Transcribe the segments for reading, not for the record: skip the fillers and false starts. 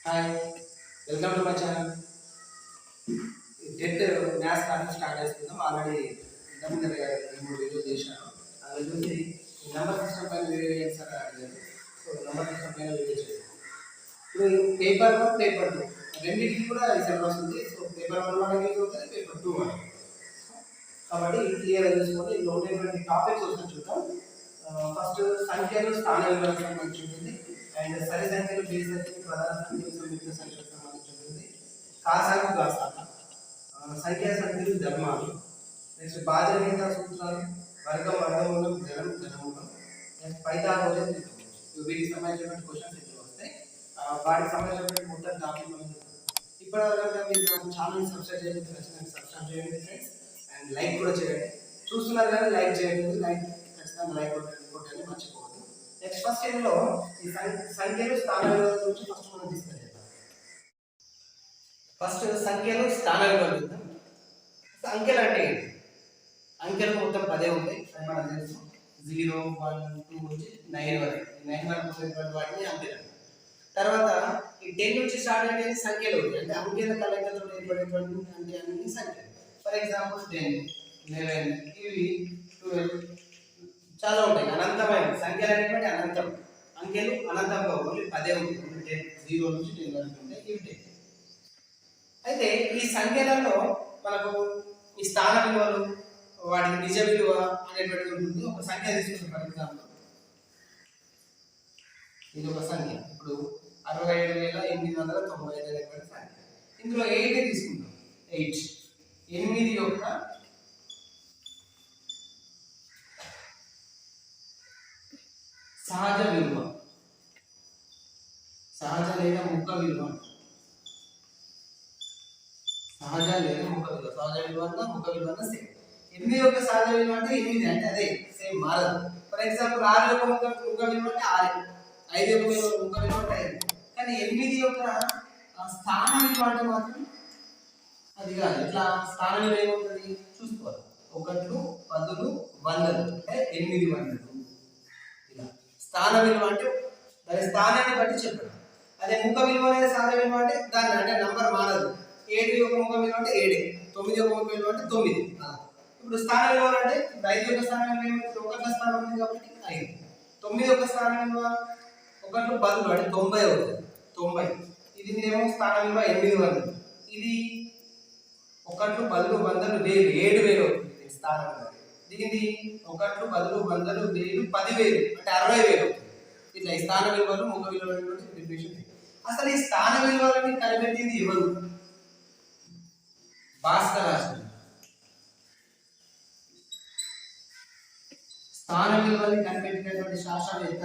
Hi, welcome to my channel. Debt maths class start చేసుకుందాం. Already ఇంతకుముందు 2-3 వీడియోలు చేశాను. అది చూసి నెంబర్ సిస్టమ్ పైన వీడియో చేయండి సార్ అడిగారు. సో నెంబర్ సిస్టమ్ పైన వీడియో చేయాలి. ఇప్పుడు పేపర్ 1, పేపర్ 2 రెండింటికి కూడా ఈ సిలబస్ ఉంది. సో పేపర్ 1 వాళ్ళకి యూజ్ అవుతుంది, పేపర్ 2 వాళ్ళకి. కాబట్టి క్లియర్గా చూసుకోండి. ఇందులో ఉండేటువంటి టాపిక్స్ ఒకసారి చూద్దాం. ఫస్ట్ సంఖ్యలు స్థాన విలువలకు సంబంధించి ఉంటుంది. అండ్ సరి సంఖ్యలు, బేసి సంఖ్యలు, ప్రధాన సంఖ్యలు, సంయుక్త సంఖ్యలకు సంబంధించి ఉంటుంది. కాసాగు గాసాలు, సంఖ్యా సంఖ్యలు, ధర్మాలు, నెక్స్ట్ భాజనీయత సూత్రాలు, వర్గమూలం, ఘనమూలం, నెక్స్ట్ పైథాగోరస్ త్రికోణం. వీటికి సంబంధించినటువంటి క్వశ్చన్స్ ఇందులో వస్తాయి. వాటికి సంబంధించినటువంటి మొత్తం టాపిక్ మనం చూద్దాం. ఇప్పటివరకు మీరు నాకు ఛానల్ సబ్స్క్రైబ్ చేయండి, ఖచ్చితంగా సబ్స్క్రైబ్ చేయండి ఫ్రెండ్స్. అండ్ లైక్ కూడా చేయండి. చూస్తున్నారు కానీ లైక్ చేయండి, లైక్ ఖచ్చితంగా లైక్ కొట్టండి, మర్చిపోవద్దు. నెక్స్ట్ ఫస్ట్ ఇందులో ఈ సంఖ్యలు స్థాన విలువల గురించి ఫస్ట్ మనం డిస్కస్ చేద్దాం. ఫస్ట్ సంఖ్యలు స్థాన విలువలు చూద్దాం. అంకెలు అంటే ఏంటి? అంకెలు మొత్తం 10 ఉంటాయి, అది మనకు తెలుసు. 0, 1, 2 నుంచి 9 వరకు. 9 వరకు ఉన్నటువంటి వాటిని అంకెలు. తర్వాత ఈ 10 నుంచి స్టార్ట్ అయ్యే సంఖ్యలు ఉంటాయి, అంటే అంకెల కలయికతో ఏర్పడేటువంటి అంటే అన్ని సంఖ్యలు. ఫర్ ఎగ్జాంపుల్ 10, 11, ఇవి 12 చాలా ఉంటాయి. అనంతమైన సంఖ్యలు అనేటువంటి అనంతం. అంకెలు అనంతంగా ఓన్లీ 10 ఉంటాయి. 0 నుంచి 10 వరకు ఉంటాయి. ఇవి 10. అయితే ఈ సంఖ్యలలో మనకు ఈ స్థాన విలువలు, వాటికి నిజ విలువ అనేటువంటిది ఉంటుంది. ఒక సంఖ్య తీసుకుంటాం. ఫర్ ఎగ్జాంపుల్ ఇది ఒక సంఖ్య. ఇప్పుడు 67,895 అనేటువంటి సంఖ్య. ఇందులో 8 తీసుకుంటాం. 8 యొక్క సహజ విలువ, సహజ లేదా ముఖ విలువ, సహజ లేదా ముఖ విలువ. సహజ విలువ అన్న ముఖ విలువ అన్న సేమ్. 8 యొక్క సహజ విలువ అంటే 8, అంటే అదే సేమ్ మారదు. ఫర్ ఎగ్జాంపుల్ 6 యొక్క ముఖ విలువ అంటే 6, 5 యొక్క ముఖ విలువ అంటే 5. కానీ 8 యొక్క స్థాన విలువ అంటే మాత్రం అది కాదు. ఇట్లా స్థాన విలువ ఏమవుతుంది చూసుకోవాలి. 1, 10, 100 అంటే 800. ఇలా స్థాన విలువ అంటే దాని స్థానాన్ని బట్టి చెప్పండి. అదే ముఖ విలువ అనేది సహజ విలువ అంటే దాన్ని అంటే నంబర్ మారదు. 7 యొక్క ముఖ విలువ అంటే 7, 9 యొక్క ముఖ విలువ అంటే 9. ఇప్పుడు స్థాన విలువ అంటే 5 యొక్క స్థాన విలువ 1 స్థానం ఉంది కాబట్టి 5. 9 యొక్క స్థాన విలువ 1 10 అంటే 90 అవుతుంది. 90. ఇది ఏమో స్థాన విలువ 800. ఇది 1 10 100 1000 7000 అవుతుంది స్థాన విలువ. దీనిది 1 10 100 1000 10,000 అంటే 60,000 అవుతుంది. ఇట్లా ఈ స్థాన విలువలు, ముఖ విలువలు డెఫినిషన్. అసలు ఈ స్థాన విలువలని కనిపెట్టింది ఎవరు? భాస్కరాచార్యులు. స్థాన విలువని కనిపెట్టినటువంటి శాస్త్రవేత్త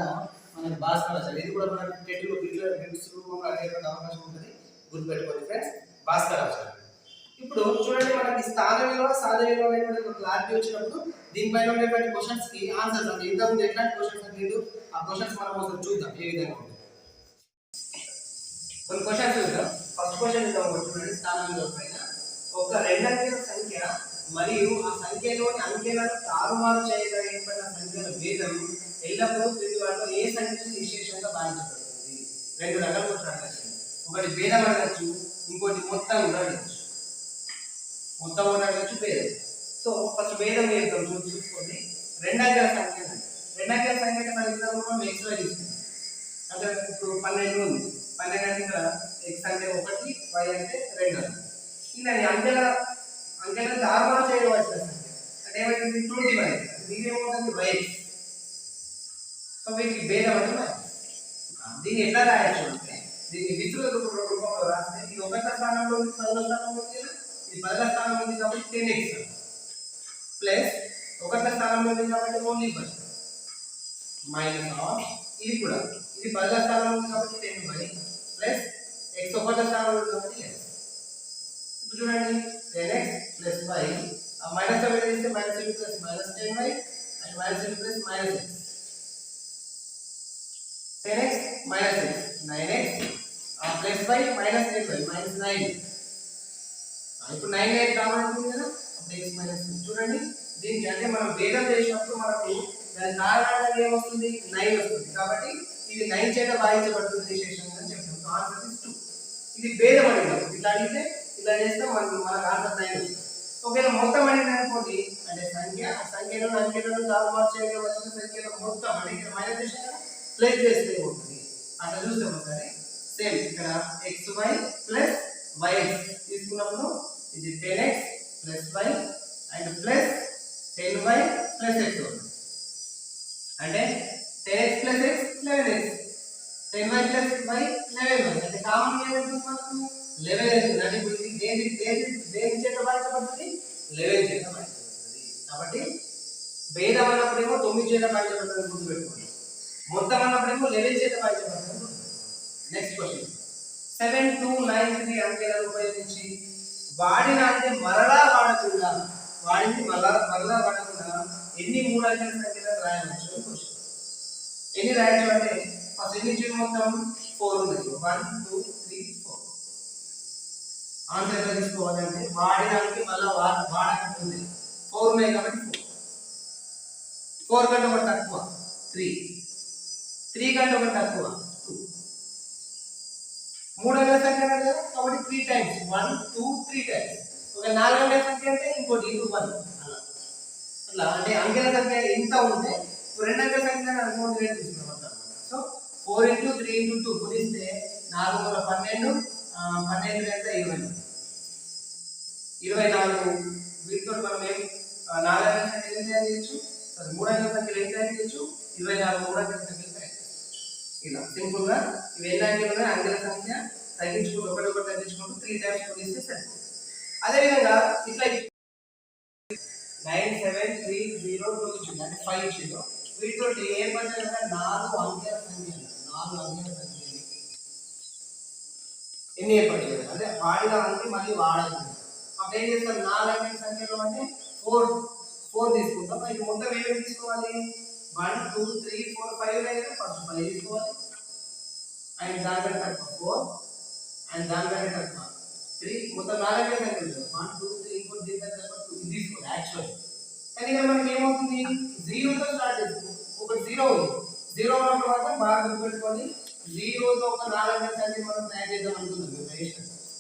మనకి భాస్కరాచార్యులు. ఇది కూడా మనకి టెట్లో బిట్స్ రూపంలో అడిగేటువంటి అవకాశం ఉంటుంది, గుర్తుపెట్టుకోండి ఫ్రెండ్స్. భాస్కరాచార్యులు. ఇప్పుడు చూడండి, మనకి స్థాన విలువ, సహజ విలువ అనేటువంటి ఒక క్లారిటీ వచ్చినప్పుడు దీనిపైన ఉండేటువంటి క్వశ్చన్స్ కి ఆన్సర్స్ అంటే ఇంతకుముందు ఎట్లాంటి క్వశ్చన్స్ అంటే ఆ క్వశ్చన్స్ మనం ఒకసారి చూద్దాం ఏ విధంగా ఉంటుంది. కొన్ని క్వశ్చన్స్ చూద్దాం. ఫస్ట్ క్వశ్చన్ చూడండి. స్థాన విలువ పైన ఒక 2 అంకెల సంఖ్య మరియు ఆ సంఖ్యలోని అంకెలను తారుమారు చేయగలిగిన సంఖ్యల భేదం ఎల్లప్పుడూ ప్రతి వాటిలో ఏ సంఖ్యను విశేషంగా భావించబడుతుంది? 2 రకాల క్వశ్చన్ అడగచ్చు. ఒకటి భేదం అడగచ్చు, ఇంకోటి మొత్తం కూడా అడగచ్చు. మొత్తం కూడా అడగచ్చు, భేదం. సో ఫస్ట్ భేదం చేద్దాం. చూసుకోండి. 2 అంకెల సంఖ్య. 2 అంకెల సంఖ్య అంటే మన ఎగ్జాంపుల్ ఎక్స్ వై తీసుకుంటాం. అంటే ఇప్పుడు 12 ఉంది. 12 అంటే ఇక్కడ ఎక్స్ అంటే 1, వై అంటే 2. ఇలా అంకెలను తారుమారు చేయవలసిన సంఖ్య అంటే ఏమైతుంది 21. దీని ఏమవుతుంది వై. సో వీటికి భేదం అంటే దీన్ని ఎట్లా రాయొచ్చు అంటే దీన్ని విస్తృత రూపంలో రాస్తే ఇది 1వ స్థానంలో ఉంది, 10వ స్థానంలో ఉంది, ఇది 10వ స్థానంలో ఉంది కాబట్టి 10x ప్లస్ 1వ స్థానంలో ఉంది కాబట్టి ఓన్లీ 1 మైనస్ ఆఫ్ ఇది కూడా ఇది 10వ స్థానంలో ఉంది కాబట్టి 10y ప్లస్ x 1వ స్థానంలో ఉంది కాబట్టి x. ఇప్పుడు చూడండి 10x ప్లస్ y మైనస్ తో వేస్తే minus x plus minus 10y and minus x plus minus x. 10x minus x 9x plus y minus 8y minus 9. ఇప్పుడు 9 కావాలంటుంది కదా, అప్పుడు x మైనస్ 2. చూడండి దీనికి అంటే మనం భేదం చేసినప్పుడు మనకు దాని కారణంగా ఏమొస్తుంది 9 వస్తుంది. కాబట్టి ఇది 9 చేత భాగించబడుతుంది విశేషంగా అని చెప్తాం. So answer is 2. ఇది భేదం అడిగినాం. ఇట్లా అడిగితే ఇలా చేస్తే మనకు ఆన్సర్ 9 వస్తుంది. ఒకవేళ మొత్తం అడిగిన అనుకోండి అంటే సంఖ్యలో అంకెలను తారుమారు చేయగా వచ్చిన సంఖ్యలో మొత్తం అంటే ఇక్కడ మైనస్ చేసిన ప్లస్ చేస్తే ఉంటుంది. అట్లా చూస్తే ఒకసారి సేమ్ ఇక్కడ xy ప్లస్ yx తీసుకున్నప్పుడు ఇది 10x plus y and plus 10y plus x అవుతుంది. అంటే 10x plus x 11x 10y plus y 11y అంటే కామన్ ఏమవుతుంది మనకు 11 అవుతుంది. అంటే ఇప్పుడు ఇది దేని చేత భాగించబడుతుంది 11 చేత భాగించబడుతుంది. కాబట్టి భేదం అన్నప్పుడేమో 9 చేత భాగించబడుతుంది గుర్తుపెట్టుకోండి. మొత్తం అన్నప్పుడేమో 11 చేత భాగించబడుతుంది గుర్తుపెట్టుకోండి. నెక్స్ట్ క్వశ్చన్ 7293 అంకెలను ఉపయోగించి వాడిన అంటే మరలా వాడకుండా ఎన్ని 3 అంకెల సంఖ్యలను రాయవచ్చు క్వశ్చన్. ఎన్ని రాయొచ్చు అంటే ఫస్ట్ ఎన్ని ఇచ్చింది మొత్తం 4 ఉంది. 1 2 3 4 ఆన్సర్ ఎలా తీసుకోవాలంటే వాడినానికి మళ్ళీ వాడకపోతే 4 ఉన్నాయి కాబట్టి 4 కంటే ఒకటి తక్కువ 3 కంటే ఒకటి తక్కువ 2 3 అంకెల సంఖ్య కదా కాబట్టి 3 టైమ్స్ 1 2 3 టైమ్స్. ఒక 4 అంకెల సంఖ్య అంటే ఇంకోటి ఇంటూ 1 అలా అంటే అంకెల సంఖ్య ఎంత ఉంటే 2 అంకెల సంఖ్య అనుకోండి రేట్ తీసుకున్నాం అన్నమాట. సో 4 into 3 into 2 గుణిస్తే 4 మూల 12 12 ఎంత 24 వీటితో మనం ఏం 4 అంకెల సంఖ్య ఏం చేయొచ్చు సరే 3 అంకెల సంఖ్యలు ఏం చేయొచ్చు 24 3 అంకెల సంఖ్యలు ఇలా సింపుల్ గా ఇవి ఎన్ని అంకెలు ఉన్నాయి అంకెల సంఖ్య తగ్గించుకుంటూ ఒకటి తగ్గించుకుంటూ 3 టైమ్స్ గుణిస్తే సరిపోతుంది. అదే విధంగా ఇట్లా 97302 ఇచ్చింది అంటే 5 ఇచ్చింది. వీటితో ఏం పడుతుంది 4 అంకెల సంఖ్యలు 4 అంకెల సంఖ్యలు ఎన్ని ఏర్పడుతుంది అంటే వాడిన అంకె మళ్ళీ వాడాలి. అప్పుడు ఏం చేస్తారు 4 అంకెల సంఖ్యలో అంటే 4 తీసుకుంటాం. ఇది మొత్తం ఏమేమి తీసుకోవాలి 1 2 3 4 5 అయితే ఫస్ట్ 5 తీసుకోవాలి అండ్ దానికంటే తక్కువ 4 అండ్ దానికంటే తక్కువ 3 మొత్తం 4 అంకెల సంఖ్యలు 1 2 3 4 దీనికంటే తక్కువ 2 ఇది తీసుకోవాలి యాక్చువల్లీ. కానీ ఇక్కడ మనకి ఏమవుతుంది 0 తో స్టార్ట్ చేస్తాం. ఒక 0 ఉంది 0 ఉన్నప్పుడు మాత్రం బాగా గుర్తుపెట్టుకోండి 0 తో ఒక 4 అంకెల సంఖ్య మనం తయారు చేద్దాం అనుకుంటున్నాం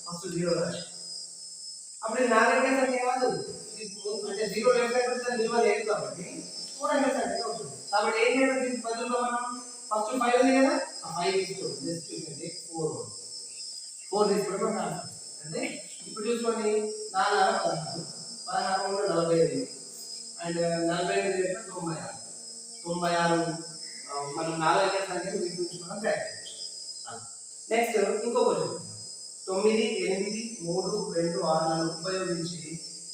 ఫస్ట్ 0 రాసి అప్పుడు 4 అంకెల సంఖ్య కాదు అంటే 0 లెఫ్ట్ సైడ్ వస్తే విలువ లేదు కాబట్టి 4 అంకెల సంఖ్య అవుతుంది. కాబట్టి ఏం చేయాలి దీని బదులుగా మనం ఫస్ట్ 5 ఉంది కదా ఆ 5 తీసుకోండి జస్ట్ చూడండి 4 తీసుకోవడం అంటే ఇప్పుడు చూసుకోండి 4 16 45 అండ్ 45 96 మనం 4 అంకెల సంఖ్యను వీటించుకోవడం ప్రాక్టీస్ చేయాలి. నెక్స్ట్ ఇంకో క్వశ్చన్ 9 8 3 2 6 ఉపయోగించి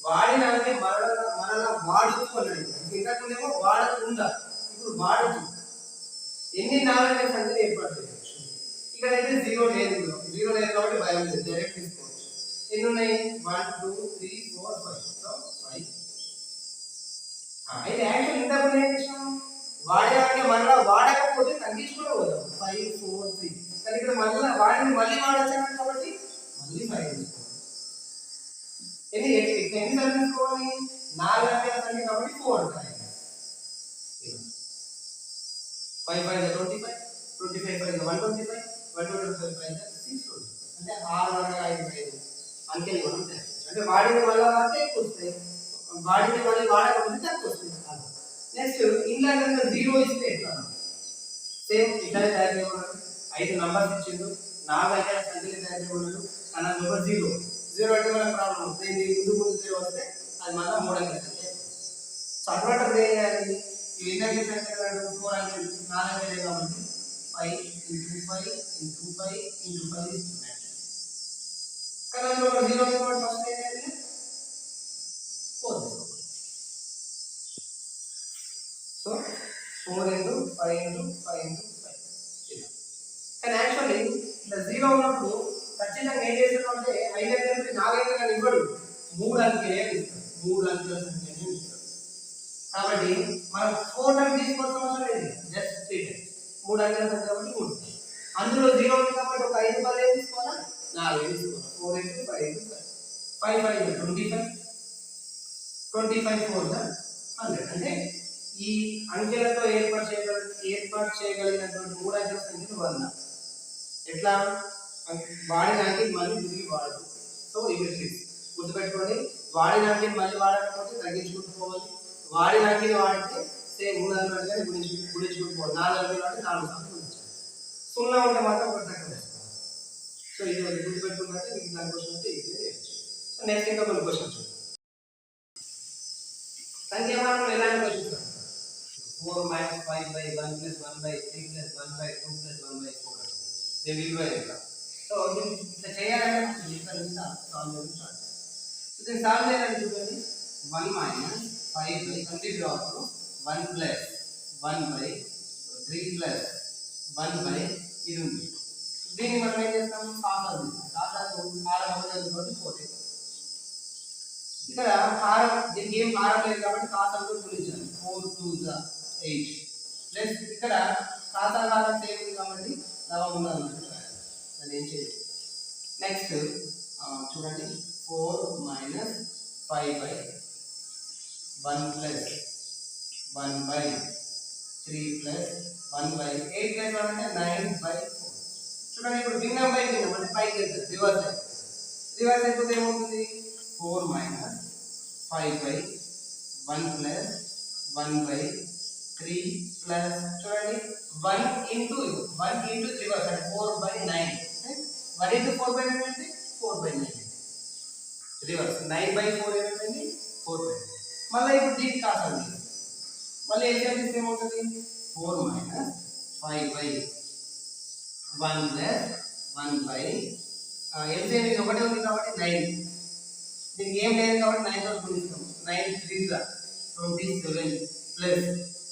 వాడినాన్ని మరలా వాడుతూ అన్నాడు. ఇంతకుముందేమో వాడకుండా ఇప్పుడు వాడుతూ ఎన్ని 4 అంకెల సంఖ్యలు ఏర్పడుతుంది. ఇక్కడైతే 0 లేదు కాబట్టి భయం లేదు డైరెక్ట్ తీసుకోవచ్చు. ఎన్ని ఉన్నాయి 1 2 3 4 5 సో 5 అయితే యాక్చువల్ ఇంతకుముందు ఏం చేసాం వాడేవాడిని మళ్ళీ వాడకపోతే తగ్గించుకుంటూ పోదాం 5 4 3 కానీ ఇక్కడ మళ్ళీ వాడిని మళ్ళీ వాడచ్చు కాబట్టి మళ్ళీ 5 తీసుకోవాలి. ఎన్నిసార్లు తీసుకోవాలి 4 అంకెల సంఖ్య కాబట్టి 4 5 5 25 25 125 125 6 అంటే 655 అంకెలు మనం చేస్తాం. అంటే వాడిని మళ్ళీ వాడితే ఎక్కువ వస్తాయి వాడిని మళ్ళీ వాడకపోతే తక్కువ వస్తుంది. నెక్స్ట్ ఇంట్లో 0 ఇస్తే ఎట్లా సేమ్ ఇట్లానే తయారు చేయమన్నాడు. 5 నంబర్స్ ఇచ్చిండు 4 అంకెల సంఖ్యలు తయారు చేయమన్నాడు. కానీ నెంబర్ 0 అంటే మనకు ప్రాబ్లం వస్తుంది. ముందు 0 వస్తే అది మళ్ళీ 3 అంకెల సంఖ్య. సో అటువంటి ఏం చేయాలి ఇవి ఎన్ని అంకెల సంఖ్యలు 4 అంకెలు 4 అంకెలే కాబట్టి 5 into 5 into 5 into 5 ఇస్తున్నాయి. కానీ అందులో 0 కాబట్టి ఫస్ట్ ఏం చేయాలి 4 సో 4 into 5 into 5 into 5 కానీ యాక్చువల్లీ ఇలా 0 ఉన్నప్పుడు ఖచ్చితంగా ఏం చేస్తున్నాం అంటే 5 అంకెలకి 4 అంకెలు ఇవ్వడు 3 అంకెలే ఇస్తాడు 3 అంకెల సంఖ్యనే ఇస్తాడు. కాబట్టి మనం 4 టైమ్స్ తీసుకోవాల్సిన అవసరం లేదు జస్ట్ 3 టైమ్స్ 3 అంకెల సంఖ్య కాబట్టి 3 అందులో 0 ఉంది కాబట్టి ఒక 5 10 ఏం తీసుకోవాలా 4 తీసుకోవాలి 4 into 5 into 5 5 5 25 4 100 అంటే ఈ అంకెలతో ఏర్పాటు చేయగలిగినటువంటి 3 అంకెల సంఖ్యను 100 ఎట్లా వాడినాకి మళ్ళీ తిరిగి వాడదు. సో ఇవి గుర్తుపెట్టుకోండి, వాడినాకి మళ్ళీ వాడకపోతే తగ్గించుకుంటూ పోవాలి, వాడినాకి వాడితే సేమ్ ఉన్నట్టుగానే గుణించుకుంటూ పోవాలి. 4 అంటే 4 సార్లు గుణించాలి. 0 ఉంటే మాత్రం ఒకటి తక్కువ వేసుకోవాలి. సో ఇది గుర్తుపెట్టుకుంటే మీకు దాని క్వశ్చన్ అయితే ఈజీ చేయొచ్చు. సో నెక్స్ట్ ఇంకా కొన్ని క్వశ్చన్స్ చూద్దాం. సంఖ్యామానం ఎలాంటి క్వశ్చన్స్ 4 - 5/1 + 1/3 + 1/2 + 1/4 దీని విలువ ఎంత? సో ఇట్లా చేయాలంటే మనం ఇక్కడ నుంచి సాల్వ్ చేయడం స్టార్ట్. సో దీన్ని సాల్వ్ చేయాలంటే చూడండి, 1 - 5/, కంప్లీట్ రావచ్చు, 1 + 1/3 + 1/, ఇది ఉంది. దీన్ని మనం ఏం చేస్తాం, కాసాలు హారం కాబట్టి 4. ఇక్కడ హారం దీనికి ఏం హారం లేదు కాబట్టి కాసాలతో గుణించాలి, 4 × 2 = 8 ప్లస్ ఇక్కడ కాసాల హారం సేమ్ ఉంది కాబట్టి లవం ఉండాలి, అది ఏం చేయాలి. నెక్స్ట్ చూడండి, 4 - 5/1 + 1/3 + 1/8 + 1 అంటే 9/4. చూడండి, ఇప్పుడు భిన్నం బై భిన్నం అంటే పైకి వెళ్తుంది, రివర్స్ అయిపోతే ఏమవుతుంది, 4 - 5/1 + 1/3 ప్లస్ చూడండి 1 ఇంటూ రివర్స్ అంటే 4/9. 1 ఇంటూ 4/9 అంటే 4/9. రివర్స్ 9/4 ఏమైంది, 4/9. మళ్ళీ ఇప్పుడు దీనికి కాసాలి, మళ్ళీ ఎల్సిఎం తీస్తే ఏమవుతుంది, 4 - 5/1 + 1/, ఎల్సిఎం ఇది ఒకటే ఉంది కాబట్టి 9. దీనికి ఏం లేదు కాబట్టి 9 తో గుణిస్తాం, 9 × 3 = 27 ప్లస్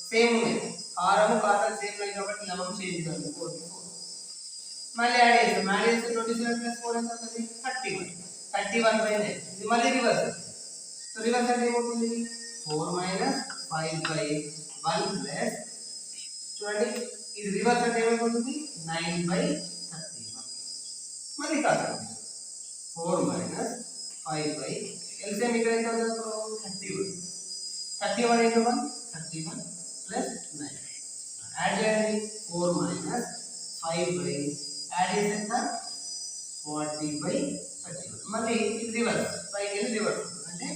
సేమ్ ఉన్నాయి, హారము కాసాలు సేమ్ ఉన్నాయి కాబట్టి లవం చేంజ్ చేయాలి, 4 × 4. మళ్ళీ యాడ్ చేస్తాం, 27 + 4 ఎంత అవుతుంది, 31. 31/9. ఇది మళ్ళీ రివర్స్. సో రివర్స్ అంటే ఏమవుతుంది, 4 - 5/1 ప్లస్ చూడండి ఇది రివర్స్ అంటే ఏమైపోతుంది, 9/31. మళ్ళీ కాసాలు 4 - 5/, ఎల్సిఎం ఇక్కడ ఎంత అవుతుంది, 31. 31 × 1 31 ప్లస్ 9. యాడ్ చేయండి, 4 - 5/, యాడ్ చేస్తే ఎంత, 40/31. మళ్ళీ ఇది రివర్స్, 5 కి రివర్స్ అంటే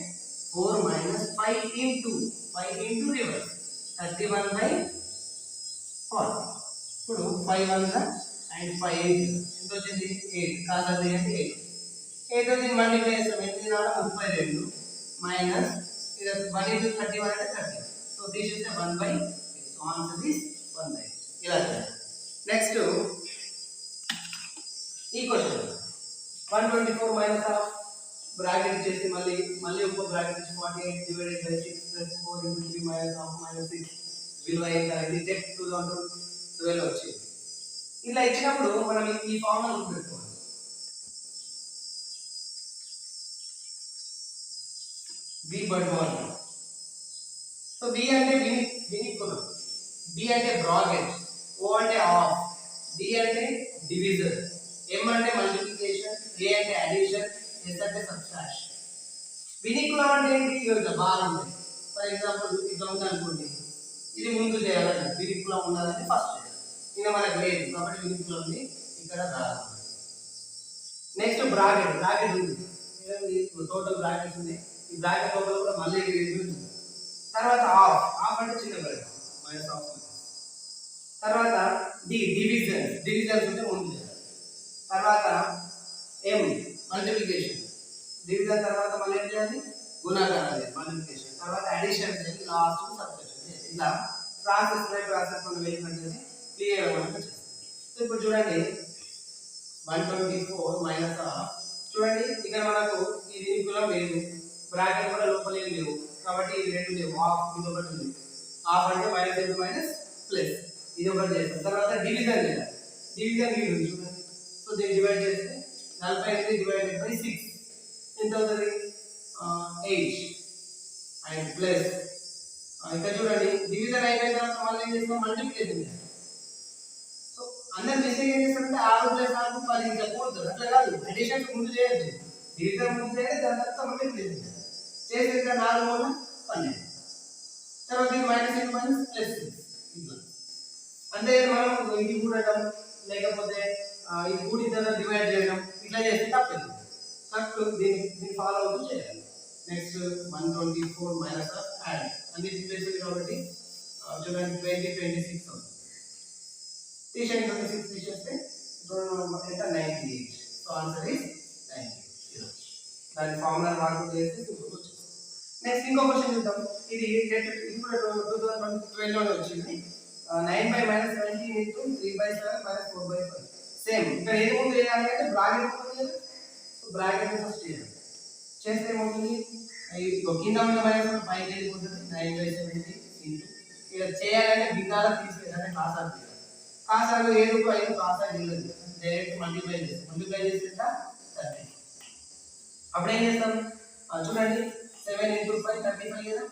4 - 5 × రివర్స్ 31/40. ఇప్పుడు 5 1 అండ్ 5 8 ఎంత వచ్చింది, 8. కాసాది అంటే 8. 8 దీన్ని మల్టిప్లై చేస్తాం, 8 × 32 మైనస్ ఇది 1 × 31 అంటే 30. సో తీసేస్తే 1/8. So answer is 1/8. ఇలా చేయాలి. నెక్స్ట్ ఈ క్వశ్చన్ 124 మైనస్ ఆఫ్ బ్రాకెట్ చేసి మళ్ళీ ఒక బ్రాకెట్ ఇచ్చి 48 / 6 + 4 × 3 -6 విలువ ఎంత అనేది 2012 వచ్చింది. ఇలా ఇచ్చినప్పుడు మనం ఈ ఫార్ములా గుర్తుపెట్టుకోవాలి. B బడ్వాన్. సో B అంటే వినికులం, B అంటే బ్రాకెట్, O అంటే ఆఫ్, D అంటే డివిజన్, M అంటే మల్టిప్లికేషన్, A అంటే అడిషన్, S అంటే సబ్ట్రాక్షన్. వినికులం అంటే ఏంటి, ఇట్లా బార్ ఉంది. ఫర్ ఎగ్జాంపుల్ ఇట్లా ఉంది అనుకోండి, ఇది ముందు చేయాలంటే వినికులం ఉండాలంటే ఫస్ట్ చేయాలి. ఇది మనకు లేదు కాబట్టి వినికులం ఉంది ఇక్కడ రాదు. నెక్స్ట్ బ్రాకెట్ ఉంది, టోటల్ బ్రాకెట్స్ ఉన్నాయి. ఈ బ్రాకెట్ లోపల కూడా మళ్ళీ ఉంది. తర్వాత ఆఫ్ అంటే చిన్న బ్రాకెట్ మైనస్ ఆఫ్. తర్వాత డివిజన్స్ ఉంటే ముందు చేయాలి. తర్వాత M మల్టిప్లికేషన్, డివిజన్ తర్వాత మళ్ళీ ఏం చేయాలి, గుణాకారం చేయాలి, మల్టిప్లికేషన్. తర్వాత అడిషన్ చేయాలి, లాస్ట్ సబ్ట్రాక్షన్ చేయాలి. ఇలా ప్రాసెస్ మనం వెళ్ళినట్టు క్లియర్ మనకు చేస్తాం. సో ఇప్పుడు చూడండి 124 మైనస్ ఆఫ్, చూడండి ఇక్కడ మనకు ఇది వినికులం లేదు, బ్రాకెట్ కూడా లోపల ఏం లేవు కాబట్టి ఇది రెండు లేవు, ఆఫ్ ఇది ఒకటి ఉంది. ఆఫ్ అంటే -, ప్లస్ ఇది ఒకటి చేస్తాం. తర్వాత డివిజన్ చేయాలి, డివిజన్ ఇది ఉంది చూడండి. సో దీన్ని డివైడ్ చేస్తే 48/6 ఎంత అవుతుంది, 8 అండ్ ప్లస్ ఇక్కడ చూడండి డివిజన్ అయిపోయిన తర్వాత మళ్ళీ ఏం చేస్తాం, మల్టిప్లికేషన్ చేస్తాం. సో అందరు మిస్టేక్ ఏం చేస్తారంటే 6 + 4 10 ఇంకా పోతుంది, అట్లా కాదు. అడిషన్ ముందు చేయొద్దు, డివిజన్ ముందు చేయాలి, దాని తర్వాత మల్టిప్లికేషన్ చేయాలి. చేస్తే 4 × 3 = 12. తర్వాత ఇది -, ప్లస్ 6 ఇట్లా. అంటే మనం ఇది కూడటం లేకపోతే ఈ కూడి తర్వాత డివైడ్ చేయడం ఇట్లా చేస్తే తప్పదు. కరెక్ట్ దీన్ని ఫాలో అవుతూ చేయాలి. నెక్స్ట్ 124 మైనస్ ఆఫ్ యాడ్ అన్ని ప్లేసెస్ కాబట్టి చూడండి 20 26 అవుతుంది. తీసేయండి 26 తీసేస్తే ఎంత 98. So answer is 98. దాని ఫార్ములా వాడుకుంటూ చేస్తే సింపుల్ వచ్చింది. నెక్స్ట్ ఇంకో క్వశ్చన్ చూద్దాం. ఇది ఇప్పుడు 2012 లోనే వచ్చింది. 9/-17 into 3/7 minus 4/5. సేమ్ ఇక్కడ ఏది ముందు చేయాలి అంటే బ్రాకెట్ ముందు చేయాలి. సో బ్రాకెట్ ఫస్ట్ చేయాలి. చేస్తే ఏమవుతుంది, కింద ఉన్న మైనస్ పైకి వెళ్ళిపోతుంది. 9/17 ఇంటూ ఇక్కడ చేయాలంటే భిన్నాల తీసేయాలంటే కాసాలు తీయాలి. కాసాలు 7/5 కాసాలు వెళ్ళదు, డైరెక్ట్ మల్టిప్లై చేస్తాం. మల్టిప్లై చేస్తే 30. అప్పుడు ఏం చేస్తాం చూడండి 7 into 5 35 కదా.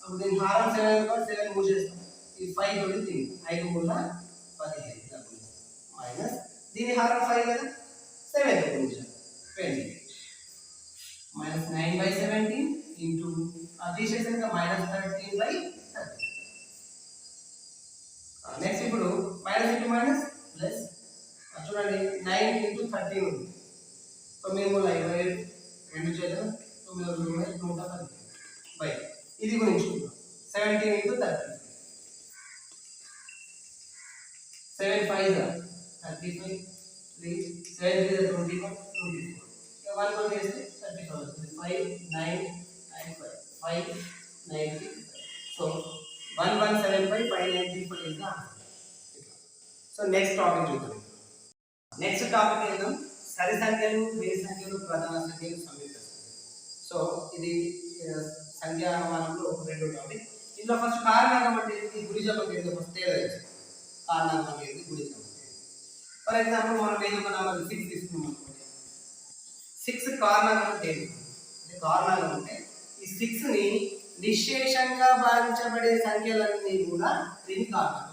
అప్పుడు దీని హారం 7 కాబట్టి 7 మూవ్ చేస్తాం. ఈ 5 తోటి దీన్ని 5 మూల 15 మైనస్ దీని హారం 5 కదా 7 తోటి మూవ్ చేస్తాం 20 మైనస్ 9/17 ఇంటూ తీసేసాక మైనస్ 13/30. నెక్స్ట్ ఇప్పుడు మైనస్ ఇంటూ మైనస్ ప్లస్ చూడండి 9 into 13 ఉంది. 9 మూల 25 రెండు చేతులు 9 110 బై ఇది గురించి 17 into 30 7 5 35 3 7 3 24 ఇక 1 1 చేస్తే 35 వస్తుంది. 5 9 95 5 95. So 117/5 595 is the answer. So next topic చూద్దాం. నెక్స్ట్ టాపిక్ ఏంటో సరి సంఖ్యలు, బేసి సంఖ్యలు, ప్రధాన సంఖ్యలు, సంయుక్త సంఖ్యలు. సో ఇది సంఖ్యామానంలో రెండు టాపిక్. ఇందులో ఫస్ట్ కారణాంకం అంటే ఏంటి, గుణిజం అంటే ఏంటి ఫస్ట్ తెలియదు. కారణాంకం అంటే ఏంటి, గుణిజం అంటే ఏంటి. ఫర్ ఎగ్జాంపుల్ మనం ఏదో ఒక నెంబర్ 6 తీసుకున్నాం అనుకోండి. 6 కారణాంకం అంటే ఏంటి అంటే కారణాంకం అంటే ఈ 6ని నిశ్శేషంగా భావించబడే సంఖ్యలన్నీ కూడా దీనికి కారణాంకం.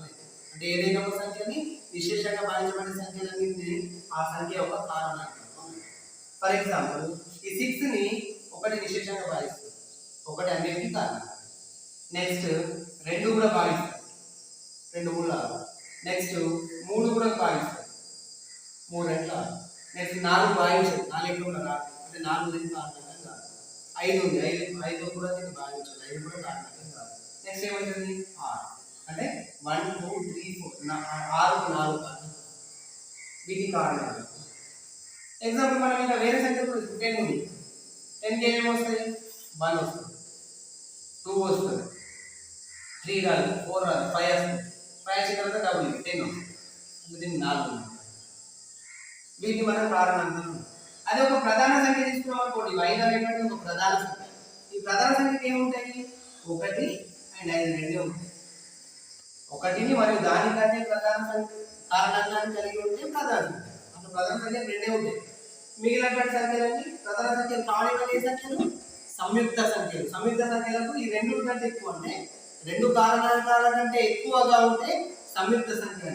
అంటే ఏదైనా ఒక సంఖ్యని విశేషంగా భావించబడే సంఖ్యలన్నీ ఆ సంఖ్య యొక్క కారణాంకం. ఫర్ ఎగ్జాంపుల్ ఈ 6ని 1 విశేషంగా భావిస్తుంది, 1 అనేది కారణాంకం. నెక్స్ట్ 2 కూడా భావిస్తారు, 2 3 6. నెక్స్ట్ 3 కూడా భావిస్తారు, 3 2 6. నెక్స్ట్ 4 భావించదు, 4 ఎక్కడ కూడా రాదు అంటే 4 దీనికి కారణాంకం కాదు. 5 ఉంది, 5 కూడా దీనికి భావించదు, 5 కూడా కారణాంకం కాదు. నెక్స్ట్ ఏమవుతుంది 6 అంటే 1 2 3 4 6 4 వీటి కారణాలు. ఎగ్జాంపుల్ మనం ఇంకా వేరే సంఖ్యలు 10 ఉంది, 10కి ఏమేమి వస్తాయి 1 వస్తుంది, 2 వస్తుంది, 3 రాదు, 4 రాదు, 5 వస్తుంది. 5 వచ్చిన తర్వాత డబుల్ 10 వస్తుంది అంటే దీనికి 4 ఉంది. వీటిని మనం కారణాంకాలు. అదే ఒక ప్రధాన సంఖ్య తీసుకున్నాం అనుకోండి, 5 అనేటువంటి ఒక ప్రధాన సంఖ్య. ఈ ప్రధాన సంఖ్యకి ఏముంటాయి 1 అండ్ 5 రెండే ఉంటాయి. 1ని మరియు దానికంటే ప్రధాన సంఖ్య కారణాంకాన్ని కలిగి ఉంటే ప్రధాన సంఖ్య. అంటే ప్రధాన సంఖ్య రెండే ఉంటాయి. మిగిలినటువంటి సంఖ్యలన్నీ ప్రధాన సంఖ్యలు కానివ్వండి సంఖ్యలు సంయుక్త సంఖ్యలు. సంయుక్త సంఖ్యలకు ఈ 2 కంటే ఎక్కువ అంటే 2 కారణాంకాల కంటే ఎక్కువగా ఉంటే సంయుక్త సంఖ్య.